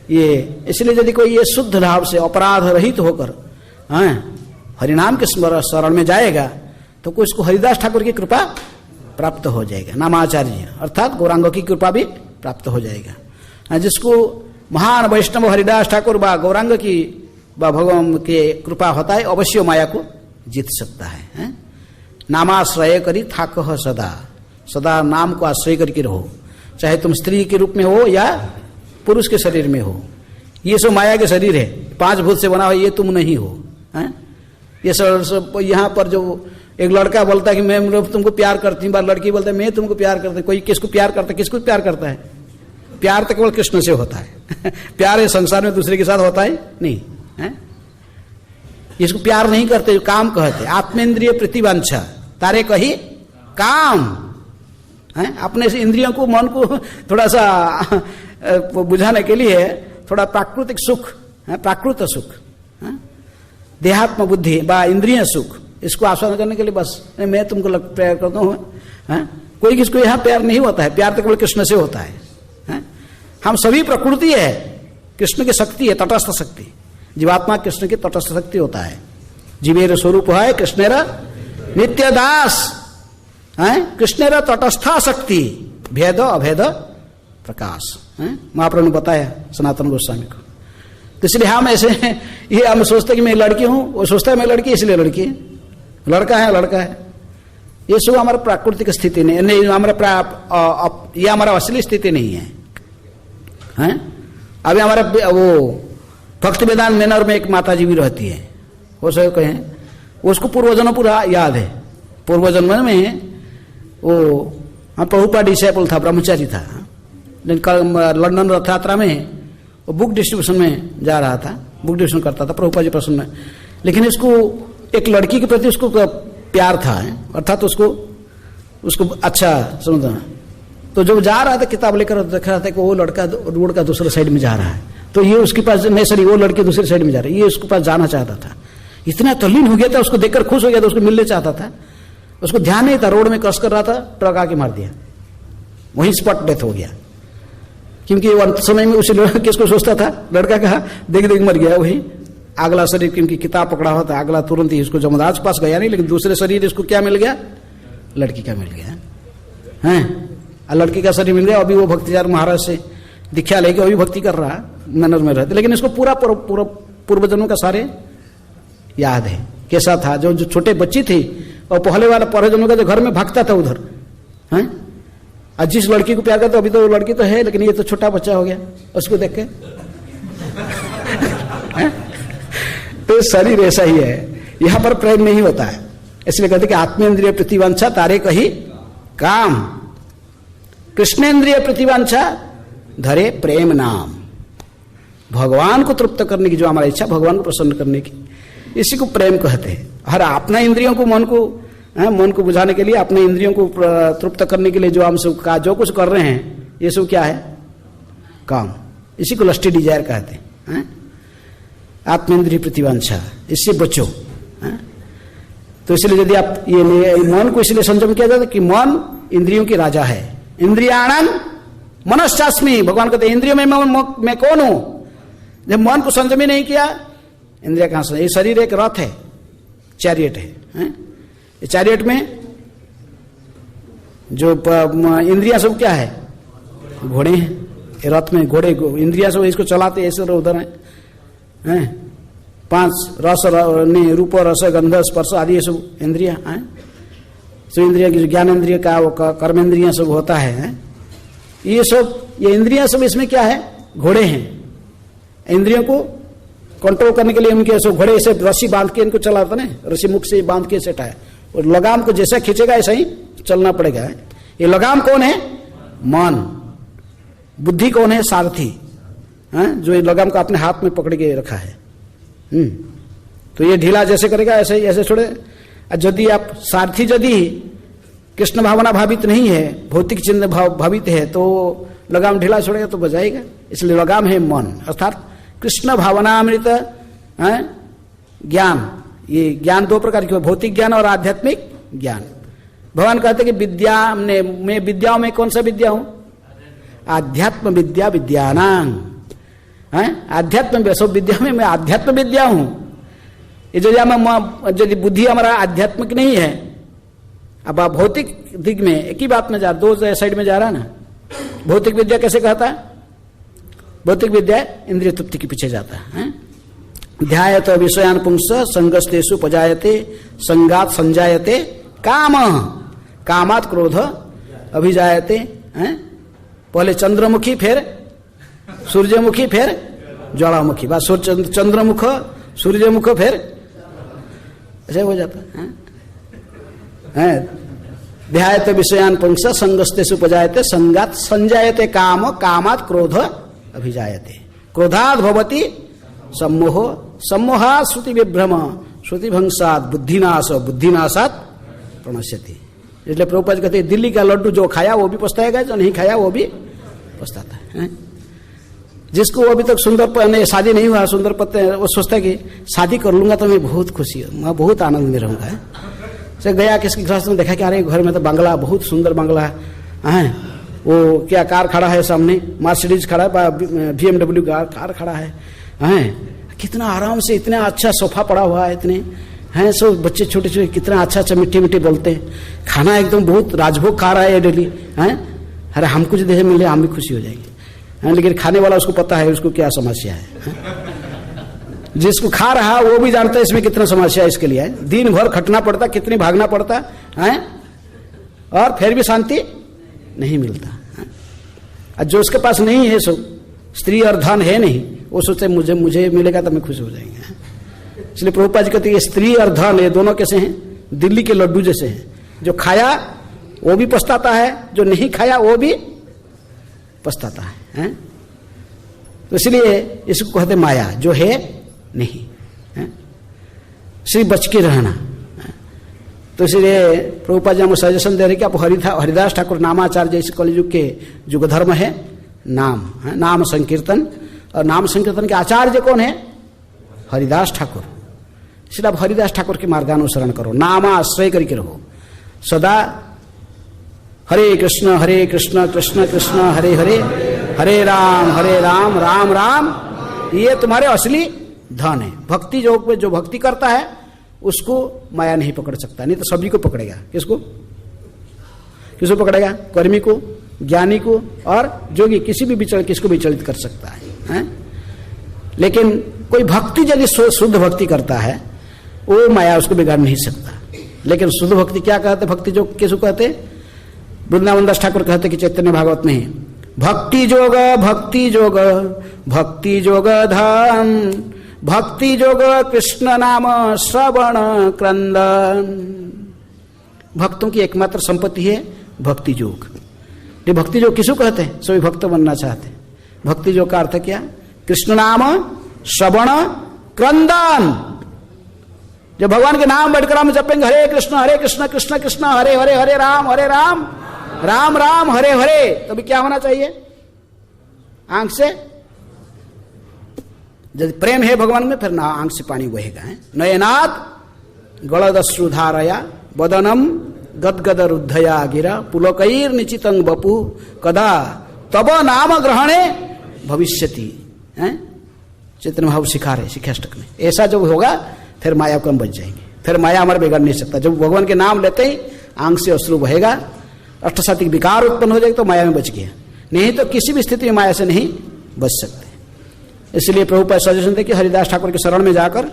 ये इसलिए यदि कोई ये शुद्ध भाव से अपराध रहित होकर हरिनाम के शरण में जाएगा तो कोई इसको हरिदास ठाकुर की कृपा प्राप्त हो जाएगा। नामाचार्य अर्थात गौरांग की कृपा भी प्राप्त हो जाएगा। जिसको महान वैष्णव हरिदास ठाकुर व गौरांग की व भगवान के कृपा होता है, अवश्य माया को जीत सकता है। नामाश्रय करी थाकह सदा, सदा नाम को आश्रय करके रहो, चाहे तुम स्त्री के रूप में हो या पुरुष के शरीर में हो। ये सब माया के शरीर है, 5 भूत से बना हो, ये तुम नहीं हो। ये सब यहाँ पर जो एक लड़का बोलता है कि मैं तुमको प्यार करती हूँ, लड़की बोलता है मैं तुमको प्यार करती हूँ। कोई किसको प्यार करता है? किसको प्यार करता है? प्यार तो केवल कृष्ण से होता है। प्यार है संसार में दूसरे के साथ होता है नहीं है? इसको प्यार नहीं करते, काम कहते। आत्मेंद्रिय प्रतिवांछा तारे कही काम है। अपने से इंद्रियों को, मन को थोड़ा सा बुझाने के लिए थोड़ा प्राकृतिक सुख है, प्राकृत सुख है? देहात्म बुद्धि बा इंद्रिय सुख, इसको आस्वादन करने के लिए बस मैं तुमको प्यार करता हूँ। कोई किसको यहाँ प्यार नहीं होता है, प्यार तो केवल कृष्ण से होता है। हम सभी प्रकृति है, कृष्ण की शक्ति है, तटस्थ शक्ति। जीवात्मा कृष्ण की तटस्थ शक्ति होता है। जीवेर स्वरूप है कृष्णेर नित्य दास है, कृष्णेर तटस्था शक्ति भेद अभेद प्रकाश। महाप्रभु ने बताया सनातन गोस्वामी को। तो इसलिए हम ऐसे ये हम सोचते कि मैं लड़की हूं, वो सोचता है मैं लड़की इसलिए लड़की है, लड़का है लड़का है। ये सब हमारा प्राकृतिक स्थिति नहीं, हमारा ये हमारा असली स्थिति नहीं है। अभी हमारा वो भक्ति वेदांत मैनर में एक माता जी भी रहती है, वो सब कहें उसको पूर्वजन्म पूरा याद है। पूर्वजन्म में वो प्रभुपाद डिसाइपल था, ब्रह्मचारी था। लंदन रथ यात्रा में वो बुक डिस्ट्रीब्यूशन में जा रहा था, बुक डिस्ट्रीब्यूशन करता था प्रभुपाद जी प्रसन्न में। लेकिन इसको एक लड़की के प्रति उसको प्यार था, अर्थात उसको अच्छा समझना। तो जब जा रहा था किताब लेकर देख रहा था कि वो लड़का रोड का दूसरे साइड में जा रहा है, तो ये उसके पास नहीं, सॉरी वो लड़की दूसरे साइड में जा रही है, ये उसके पास जाना चाहता था। इतना तल्लीन हो गया था, उसको देखकर खुश हो गया था, उसको मिलने चाहता था। उसको ध्यान नहीं था, रोड में क्रॉस कर रहा था, ट्रक आके मार दिया, वहीं स्पॉट डेथ हो गया। क्योंकि वो अंत समय में उसी लड़के किसको सोचता था, लड़का कहा देख देख मर गया। वही अगला शरीर, क्योंकि किताब पकड़ा हुआ था, अगला तुरंत ही इसको जमराज पास गया नहीं, लेकिन दूसरे शरीर इसको क्या मिल गया, लड़की का मिल गया है। लड़की का शरीर मिल गया। अभी वो भक्तिजार महाराज से दीक्षा लेके अभी भक्ति कर रहा है, मैनर में रहते, लेकिन इसको पूरा पूर्वजन्मों का सारे याद है। कैसा था, जो छोटे बच्ची थी और पहले वाला पूर्वजन्मों का जो घर में भागता था उधर है। आज जिस लड़की को प्यार करता, अभी तो वो लड़की तो है, लेकिन ये तो छोटा बच्चा हो गया उसको देख के। तो शरीर ऐसा ही है, यहां पर प्रेम नहीं होता है। इसलिए कहते कि आत्मेंद्रिय प्रतिवांछा तारे कही काम, कृष्णेंद्रिय प्रतिवांछा धरे प्रेम नाम। भगवान को तृप्त करने की जो हमारी इच्छा, भगवान को प्रसन्न करने की, इसी को प्रेम कहते हैं। हर अपना इंद्रियों को मन को बुझाने के लिए, अपने इंद्रियों को तृप्त करने के लिए जो हम सब का जो कुछ कर रहे हैं, ये सब क्या है, काम। इसी को लस्टी डिजायर कहते हैं। आत्मेंद्रिय प्रतिवांछा, इससे बचो। तो इसलिए यदि आप ये मन को इसलिए संयम किया जाता है कि मन इंद्रियों की राजा है। इंद्रियाणं मनश्चास्मि, भगवान कहते हैं इंद्रियों में मैं कौन हूं। जब मन को संयम ही नहीं किया, इंद्रिया कहां से। ये शरीर एक रथ है, चैरियट है। ये चैरियट में जो इंद्रियां सब क्या है? घोड़े हैं। रथ में घोड़े, इंद्रियां सब इसको चलाते ऐसे उधर हैं। 5 रस, रूप, रस, गंध, स्पर्श आदि ये सब इंद्रियां हैं। तो इंद्रिया की जो ज्ञान इंद्रिय का वो कर्म इंद्रियां सब होता है, ये सब, ये इंद्रियां सब इसमें क्या है? घोड़े हैं। इंद्रियों को कंट्रोल करने के लिए उनके सब घोड़े से रस्सी बांध के इनको चलाते ना, रस्सी मुख से बांध के सेटा है, और लगाम को जैसा खींचेगा ऐसा ही चलना पड़ेगा। ये लगाम कौन है? मन। बुद्धि कौन है? सारथी, जो ये लगाम को अपने हाथ में पकड़ के रखा है। तो ये ढीला जैसे करेगा ऐसे ही, ऐसे छोड़े। यदि आप सारथी यदि कृष्ण भावना भावित नहीं है, भौतिक चिन्ह भावित है, तो लगाम ढीला छोड़ेगा तो बजाएगा। इसलिए लगाम है मन, अर्थात कृष्ण भावनामृत ज्ञान। ये ज्ञान 2 प्रकार के, भौतिक ज्ञान और आध्यात्मिक ज्ञान। भगवान कहते कि विद्या मैं विद्याओं में कौन सा विद्या हूं? आध्यात्म विद्या विद्यानां। आध्यात्म सब विद्या में मैं आध्यात्म विद्या हूं। ये जो यदि बुद्धि हमारा आध्यात्मिक नहीं है, अब आप भौतिक दिग में एक ही बात में जा, 2 साइड में जा रहा है ना। भौतिक विद्या कैसे कहता है? भौतिक विद्या इंद्रिय तृप्ति के पीछे जाता है। ध्यायत विषयान पुंस संगस्तेषु पजायते संगात संजायते काम, कामात क्रोध अभिजायते। पहले चंद्रमुखी, फिर सूर्यमुखी, फिर ज्वालामुखी। बस चंद्रमुख, सूर्यमुख, फिर ऐसे हो जाता है। ध्यायते विषयान पुंस संगस्तेषु पजायते संगात संजायते काम, कामात क्रोध अभिजायते। क्रोधात् भवति सम्मोह, सम्मोहात् श्रुति विभ्रम, श्रुति भंसात् बुद्धिनाश, बुद्धिनाशात् प्रणश्यति। इसलिए प्रभुपाद कहते हैं दिल्ली का लड्डू जो खाया वो भी पछताएगा, जो नहीं खाया वो भी पछताता है। जिसको अभी तक सुंदर शादी नहीं हुआ, सुंदर पत्ते, वो सोचता है कि शादी कर लूंगा तो मैं बहुत खुशी हूँ, मैं बहुत आनंद में रहूंगा। से गया किसके गृहस्थ में, देखा कि अरे घर में तो बंगला, बहुत सुंदर बंगला है, वो क्या कार खड़ा है सामने, मर्सिडीज खड़ा है, BMW कार खड़ा है, कितना आराम से, इतना अच्छा सोफा पड़ा हुआ है, इतने हैं सब बच्चे छोटे छोटे, कितना अच्छा अच्छा मीठे मीठे बोलते हैं, खाना एकदम बहुत राजभोग खा रहा है डेली। अरे हमको जो देह मिले हम भी खुशी हो जाएंगे। लेकिन खाने वाला उसको पता है उसको क्या समस्या है। जिसको खा रहा वो भी जानता है इसमें कितना समस्या है इसके लिए है। दिन भर खटना पड़ता, कितनी भागना पड़ता है, और फिर भी शांति नहीं मिलता। और जो उसके पास नहीं है, सो स्त्री और धन है नहीं, वो सोचते मुझे मिलेगा तो मैं खुश हो जाएंगे। इसलिए प्रभुपाद जी कहते हैं स्त्री और धन ये दोनों कैसे हैं? दिल्ली के लड्डू जैसे हैं। जो खाया वो भी पछताता है, जो नहीं खाया वो भी पछताता है। तो इसलिए इसको कहते माया, जो है नहीं, सिर्फ बच के रहना। तो इसलिए प्रभुपाद जी हमको सजेशन दे रहे कि आप हरिदास ठाकुर नामाचार्य जैसे कलयुग के युग धर्म है नाम, नाम संकीर्तन। और नाम संकीर्तन के आचार्य कौन है? हरिदास ठाकुर। इसलिए आप हरिदास ठाकुर के मार्गानुसरण करो, नामाश्रय करके रहो सदा। हरे कृष्ण कृष्ण कृष्ण हरे हरे, हरे राम राम राम, ये तुम्हारे असली धन है। भक्ति योग में जो भक्ति करता है उसको माया नहीं पकड़ सकता, नहीं तो सभी को पकड़ेगा। किसको पकड़ेगा? कर्मी को, ज्ञानी को और जोगी, किसी भी किसको विचलित कर सकता है। लेकिन कोई भक्ति यदि शुद्ध भक्ति करता है वो माया उसको बिगाड़ नहीं सकता। लेकिन शुद्ध भक्ति क्या कहते? भक्ति जो किसको कहते? वृंदावन दास ठाकुर कहते कि चैतन्य भागवत में, भक्ति जोग भक्ति जोग भक्ति जोग धन, भक्ति जोग कृष्ण नाम श्रवण क्रंदन। भक्तों की एकमात्र संपत्ति है भक्ति योग। ये भक्ति योग किसको कहते हैं? सभी भक्त बनना चाहते हैं। भक्ति योग का अर्थ क्या? कृष्ण नाम श्रवण क्रंदन। जब भगवान के नाम बैठकर हम जपेंगे हरे कृष्ण कृष्ण कृष्ण हरे हरे, हरे राम राम राम हरे हरे, तभी क्या होना चाहिए? आंख से यदि प्रेम है भगवान में, फिर ना आंख से पानी बहेगा। नयनात् गलदश्रुधारया वदनम गदगद रुद्धया गिरा, पुलकैर निचितं बपु कदा तब नाम ग्रहणे भविष्यति। चैतन्य भाव सिखा रहे शिक्षाष्टक में। ऐसा जब होगा फिर माया को हम बच जाएंगे, फिर माया हमारे बिगड़ नहीं सकता। जब भगवान के नाम लेते ही आंख से अश्रु बहेगा अष्टसात्विक विकार उत्पन्न हो जाएगा तो माया में बच गया, नहीं तो किसी भी स्थिति में माया से नहीं बच सकते। इसलिए प्रभुपाद सजेशन दे कि हरिदास ठाकुर के शरण में जाकर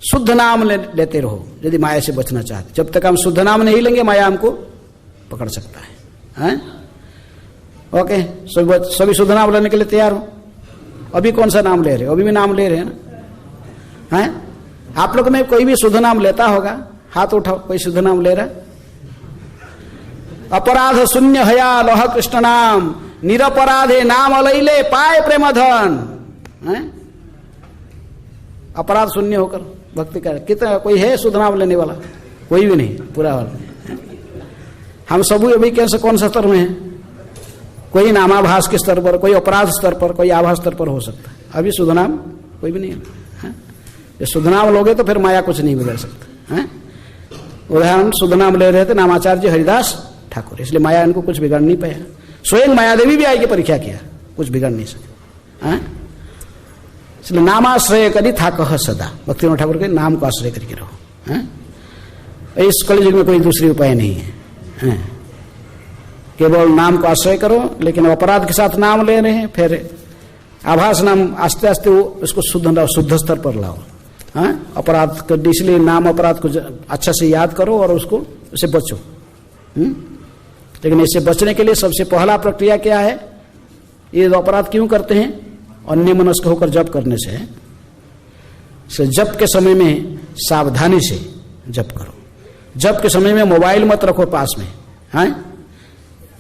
शुद्ध नाम लेते रहो यदि माया से बचना चाहते। जब तक हम शुद्ध नाम नहीं लेंगे माया हमको पकड़ सकता है, हैं? ओके, सभी शुद्ध नाम लेने के लिए तैयार हो? अभी कौन सा नाम ले रहे हो? अभी भी नाम ले रहे हैं ना, हैं? आप लोग में कोई भी शुद्ध नाम लेता होगा? हाथ उठाओ, कोई शुद्ध नाम ले रहा? अपराध शून्य हया लोह कृष्ण नाम, निरपराधे नाम अलैले पाए प्रेम धन, हैं? अपराध शून्य होकर भक्ति कर, कितना कोई है शुद्ध नाम लेने वाला? कोई भी नहीं, पूरा वाला। हम सब अभी कैसे कौन सा स्तर में है? कोई नामाभास के स्तर पर, कोई अपराध स्तर पर, कोई आभास स्तर पर हो सकता है। अभी शुद्ध नाम कोई भी नहीं है। ये शुद्ध नाम लोगे तो फिर माया कुछ नहीं बिगड़ सकता है। उदाहरण, शुद्ध नाम ले रहे थे नामाचार्य हरिदास ठाकुर, इसलिए माया इनको कुछ बिगड़ नहीं पाया। स्वयं माया देवी भी आई की परीक्षा किया, कुछ बिगड़ नहीं सके। इसलिए नामाश्रय करी था कह सदा, भक्ति ठाकुर के नाम को आश्रय करके रहो। इस कलयुग में कोई दूसरी उपाय नहीं है, केवल नाम को आश्रय करो। लेकिन अपराध के साथ नाम ले रहे हैं, फिर आभास नाम आस्ते आस्ते उसको शुद्ध स्तर पर लाओ। अपराध कर, इसलिए नाम अपराध को अच्छा से याद करो और उससे बचो। लेकिन इससे बचने के लिए सबसे पहला प्रक्रिया क्या है? ये अपराध क्यों करते हैं? अन्य मनस्क होकर जप करने से जप के समय में सावधानी से जप करो। जप के समय में मोबाइल मत रखो पास में, हैं?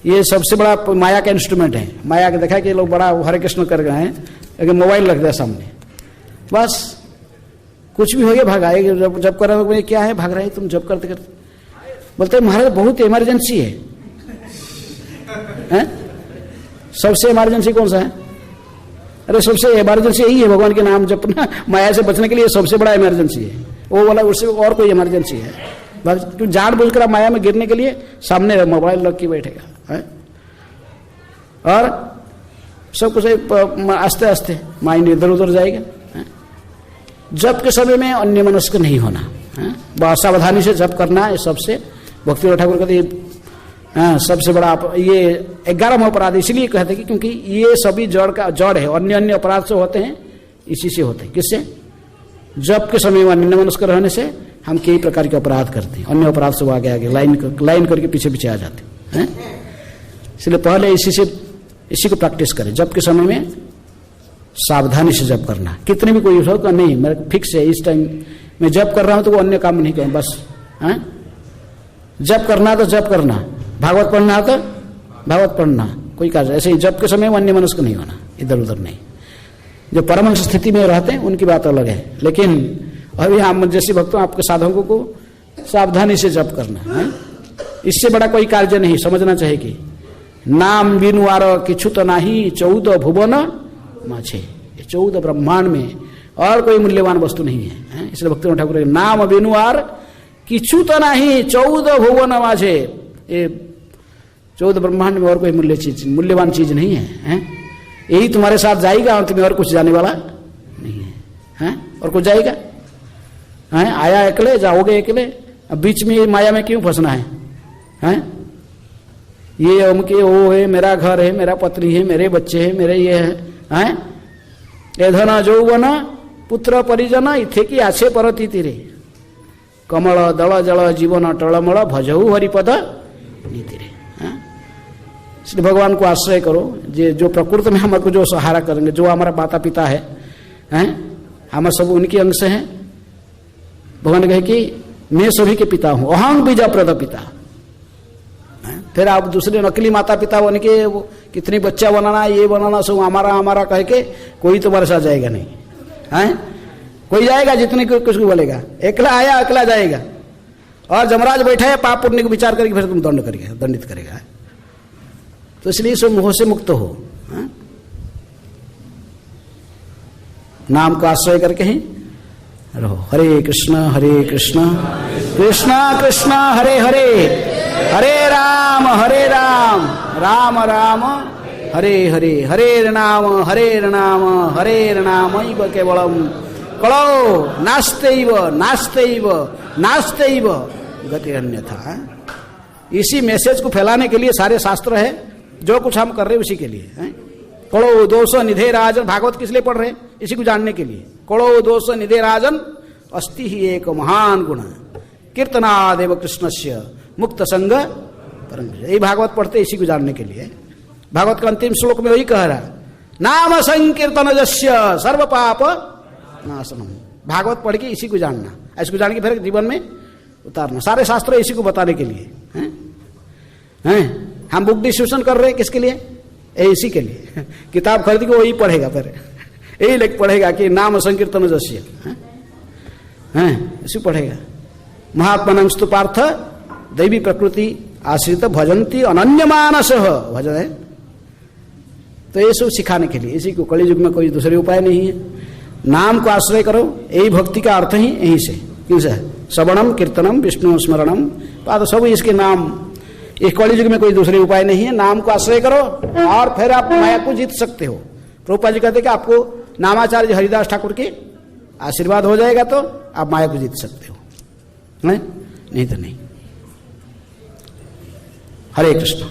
ये सबसे बड़ा माया का इंस्ट्रूमेंट है। माया के देखा कि लोग बड़ा हरे कृष्ण कर गए हैं, लेकिन मोबाइल रख दिया सामने, बस कुछ भी हो गया भाग आएगा। जब कर रहे क्या है, भाग रहे हैं तुम जब करते करते। बोलते महाराज बहुत इमरजेंसी है, हैं? सबसे इमरजेंसी कौन सा है? अरे सबसे इमरजेंसी यही है भगवान के नाम जपना, माया से बचने के लिए सबसे बड़ा इमरजेंसी है वो वाला। उससे और कोई इमरजेंसी है? क्यों जानबूझकर माया में गिरने के लिए सामने मोबाइल रख के बैठेगा, है? और सब कुछ आस्ते आस्ते माइंड इधर उधर जाएगा। जप के समय में अन्य मनस्क नहीं होना, बहुत सावधानी से जप करना। ये सबसे भक्ति ठाकुर कहते सबसे बड़ा ये 11वां अपराध इसलिए कहते कि क्योंकि ये सभी जड़ है। अन्य अपराध से होते हैं, इसी से होते हैं। किससे? जप के समय में अन्य मनस्क रहने से हम कई प्रकार के अपराध करते हैं। अन्य अपराध से वो आगे आगे लाइन करके पीछे पीछे आ जाते हैं। इसलिए पहले इसी को प्रैक्टिस करें। जप के समय में सावधानी से जप करना। कितने भी कोई हो नहीं, मेरा फिक्स है इस टाइम मैं जप कर रहा हूं तो वो अन्य काम नहीं करें, बस जप करना तो जप करना, भागवत पढ़ना तो भागवत पढ़ना, कोई कार्य ऐसे ही जप के समय अन्य मनस्क नहीं होना, इधर उधर नहीं। जो परमहंस स्थिति में रहते हैं उनकी बात अलग है, लेकिन अभी हम जैसे भक्तों आपके साधकों को सावधानी से जप करना है। इससे बड़ा कोई कार्य नहीं। समझना चाहिए कि नाम बिनु आर किछु तो नाही 14 भुवन माझे, 14 ब्रह्मांड में और कोई मूल्यवान वस्तु नहीं है। इसलिए भक्ति ठाकुर नाम बिनु आर किछु तो नाही 14 भुवन माझे, ये 14 ब्रह्मांड में और कोई मूल्यवान चीज नहीं है। यही तुम्हारे साथ जाएगा और तुम्हें और कुछ जाने वाला नहीं है। और कुछ जाएगा? आया अकेले, जाओगे अकेले। अब बीच में माया में क्यों फंसना है? ये उनके वो है, मेरा घर है, मेरा पत्नी है, मेरे बच्चे हैं, मेरे ये है। ए धन जौवन पुत्र परिजन इथे की आछे परती तीरे, कमल दल जल जीवन टलमल भजहु हरिपद नीति रे। इसलिए भगवान को आश्रय करो। जो प्रकृति में हमको जो सहारा करेंगे, जो हमारा माता पिता है, हम सब उनके अंश हैं। भगवान कहे कि मैं सभी के पिता हूं, अहं बीजा प्रद पिता। फिर आप दूसरे नकली माता पिता बन के कितनी बच्चा बनाना, ये बनाना, सब हमारा कह के कोई तुम्हारे साथ जाएगा नहीं है। कोई जाएगा जितने कुछ बोलेगा, एकला आया अकेला जाएगा। और जमराज बैठा है पाप पुण्य को विचार करके फिर तुम दंडित करेगा। तो इसलिए सब मोह से मुक्त हो, नाम का आश्रय करके ही रहो। हरे कृष्ण कृष्ण कृष्ण हरे हरे, हरे राम राम राम हरे हरे, हरे नाम हरे नामैव केवलम कलो नास्त्यैव गति अन्यथा। इसी मैसेज को फैलाने के लिए सारे शास्त्र है, जो कुछ हम कर रहे हैं उसी के लिए है। कड़ो दोष निधे राजन, भागवत किस लिए पढ़ रहे हैं? इसी को जानने के लिए। कड़ो दोष निधे राजन अस्ति ही एक महान गुण कीर्तनादेव कृष्णस्य मुक्त संग परम। यही भागवत पढ़ते इसी को जानने के लिए। भागवत का अंतिम श्लोक में वही कह रहा है, नाम संकीर्तन जस्य सर्व पाप नाशनम। भागवत पढ़ के इसी को जानना, इसको जान के फिर जीवन में उतारना। सारे शास्त्र इसी को बताने के लिए हैं। हम बुक डिस्ट्रीब्यूशन कर रहे हैं किसके लिए? इसी के लिए। किताब खरीद के वही पढ़ेगा, फिर यही लेख पढ़ेगा कि नाम संकीर्तन जस्य हैं, इसी पढ़ेगा। महात्मा स्तु पार्थ दैवी प्रकृति आश्रित भजंती अनन्य मानस भजन है। तो ये सब सिखाने के लिए, इसी को कलि युग में कोई दूसरे उपाय नहीं है। नाम को आश्रय करो, यही भक्ति का अर्थ ही यहीं से। क्यों से? श्रवणम कीर्तनम विष्णु स्मरणम, तो सब इसके नाम। इस कलि युग में कोई दूसरे उपाय नहीं है। नाम को आश्रय करो और फिर आप माया को जीत सकते हो। प्रभुपाद जी कहते कि आपको नामाचार्य हरिदास ठाकुर के आशीर्वाद हो जाएगा तो आप माया को जीत सकते हो, नहीं तो नहीं। हरे कृष्ण।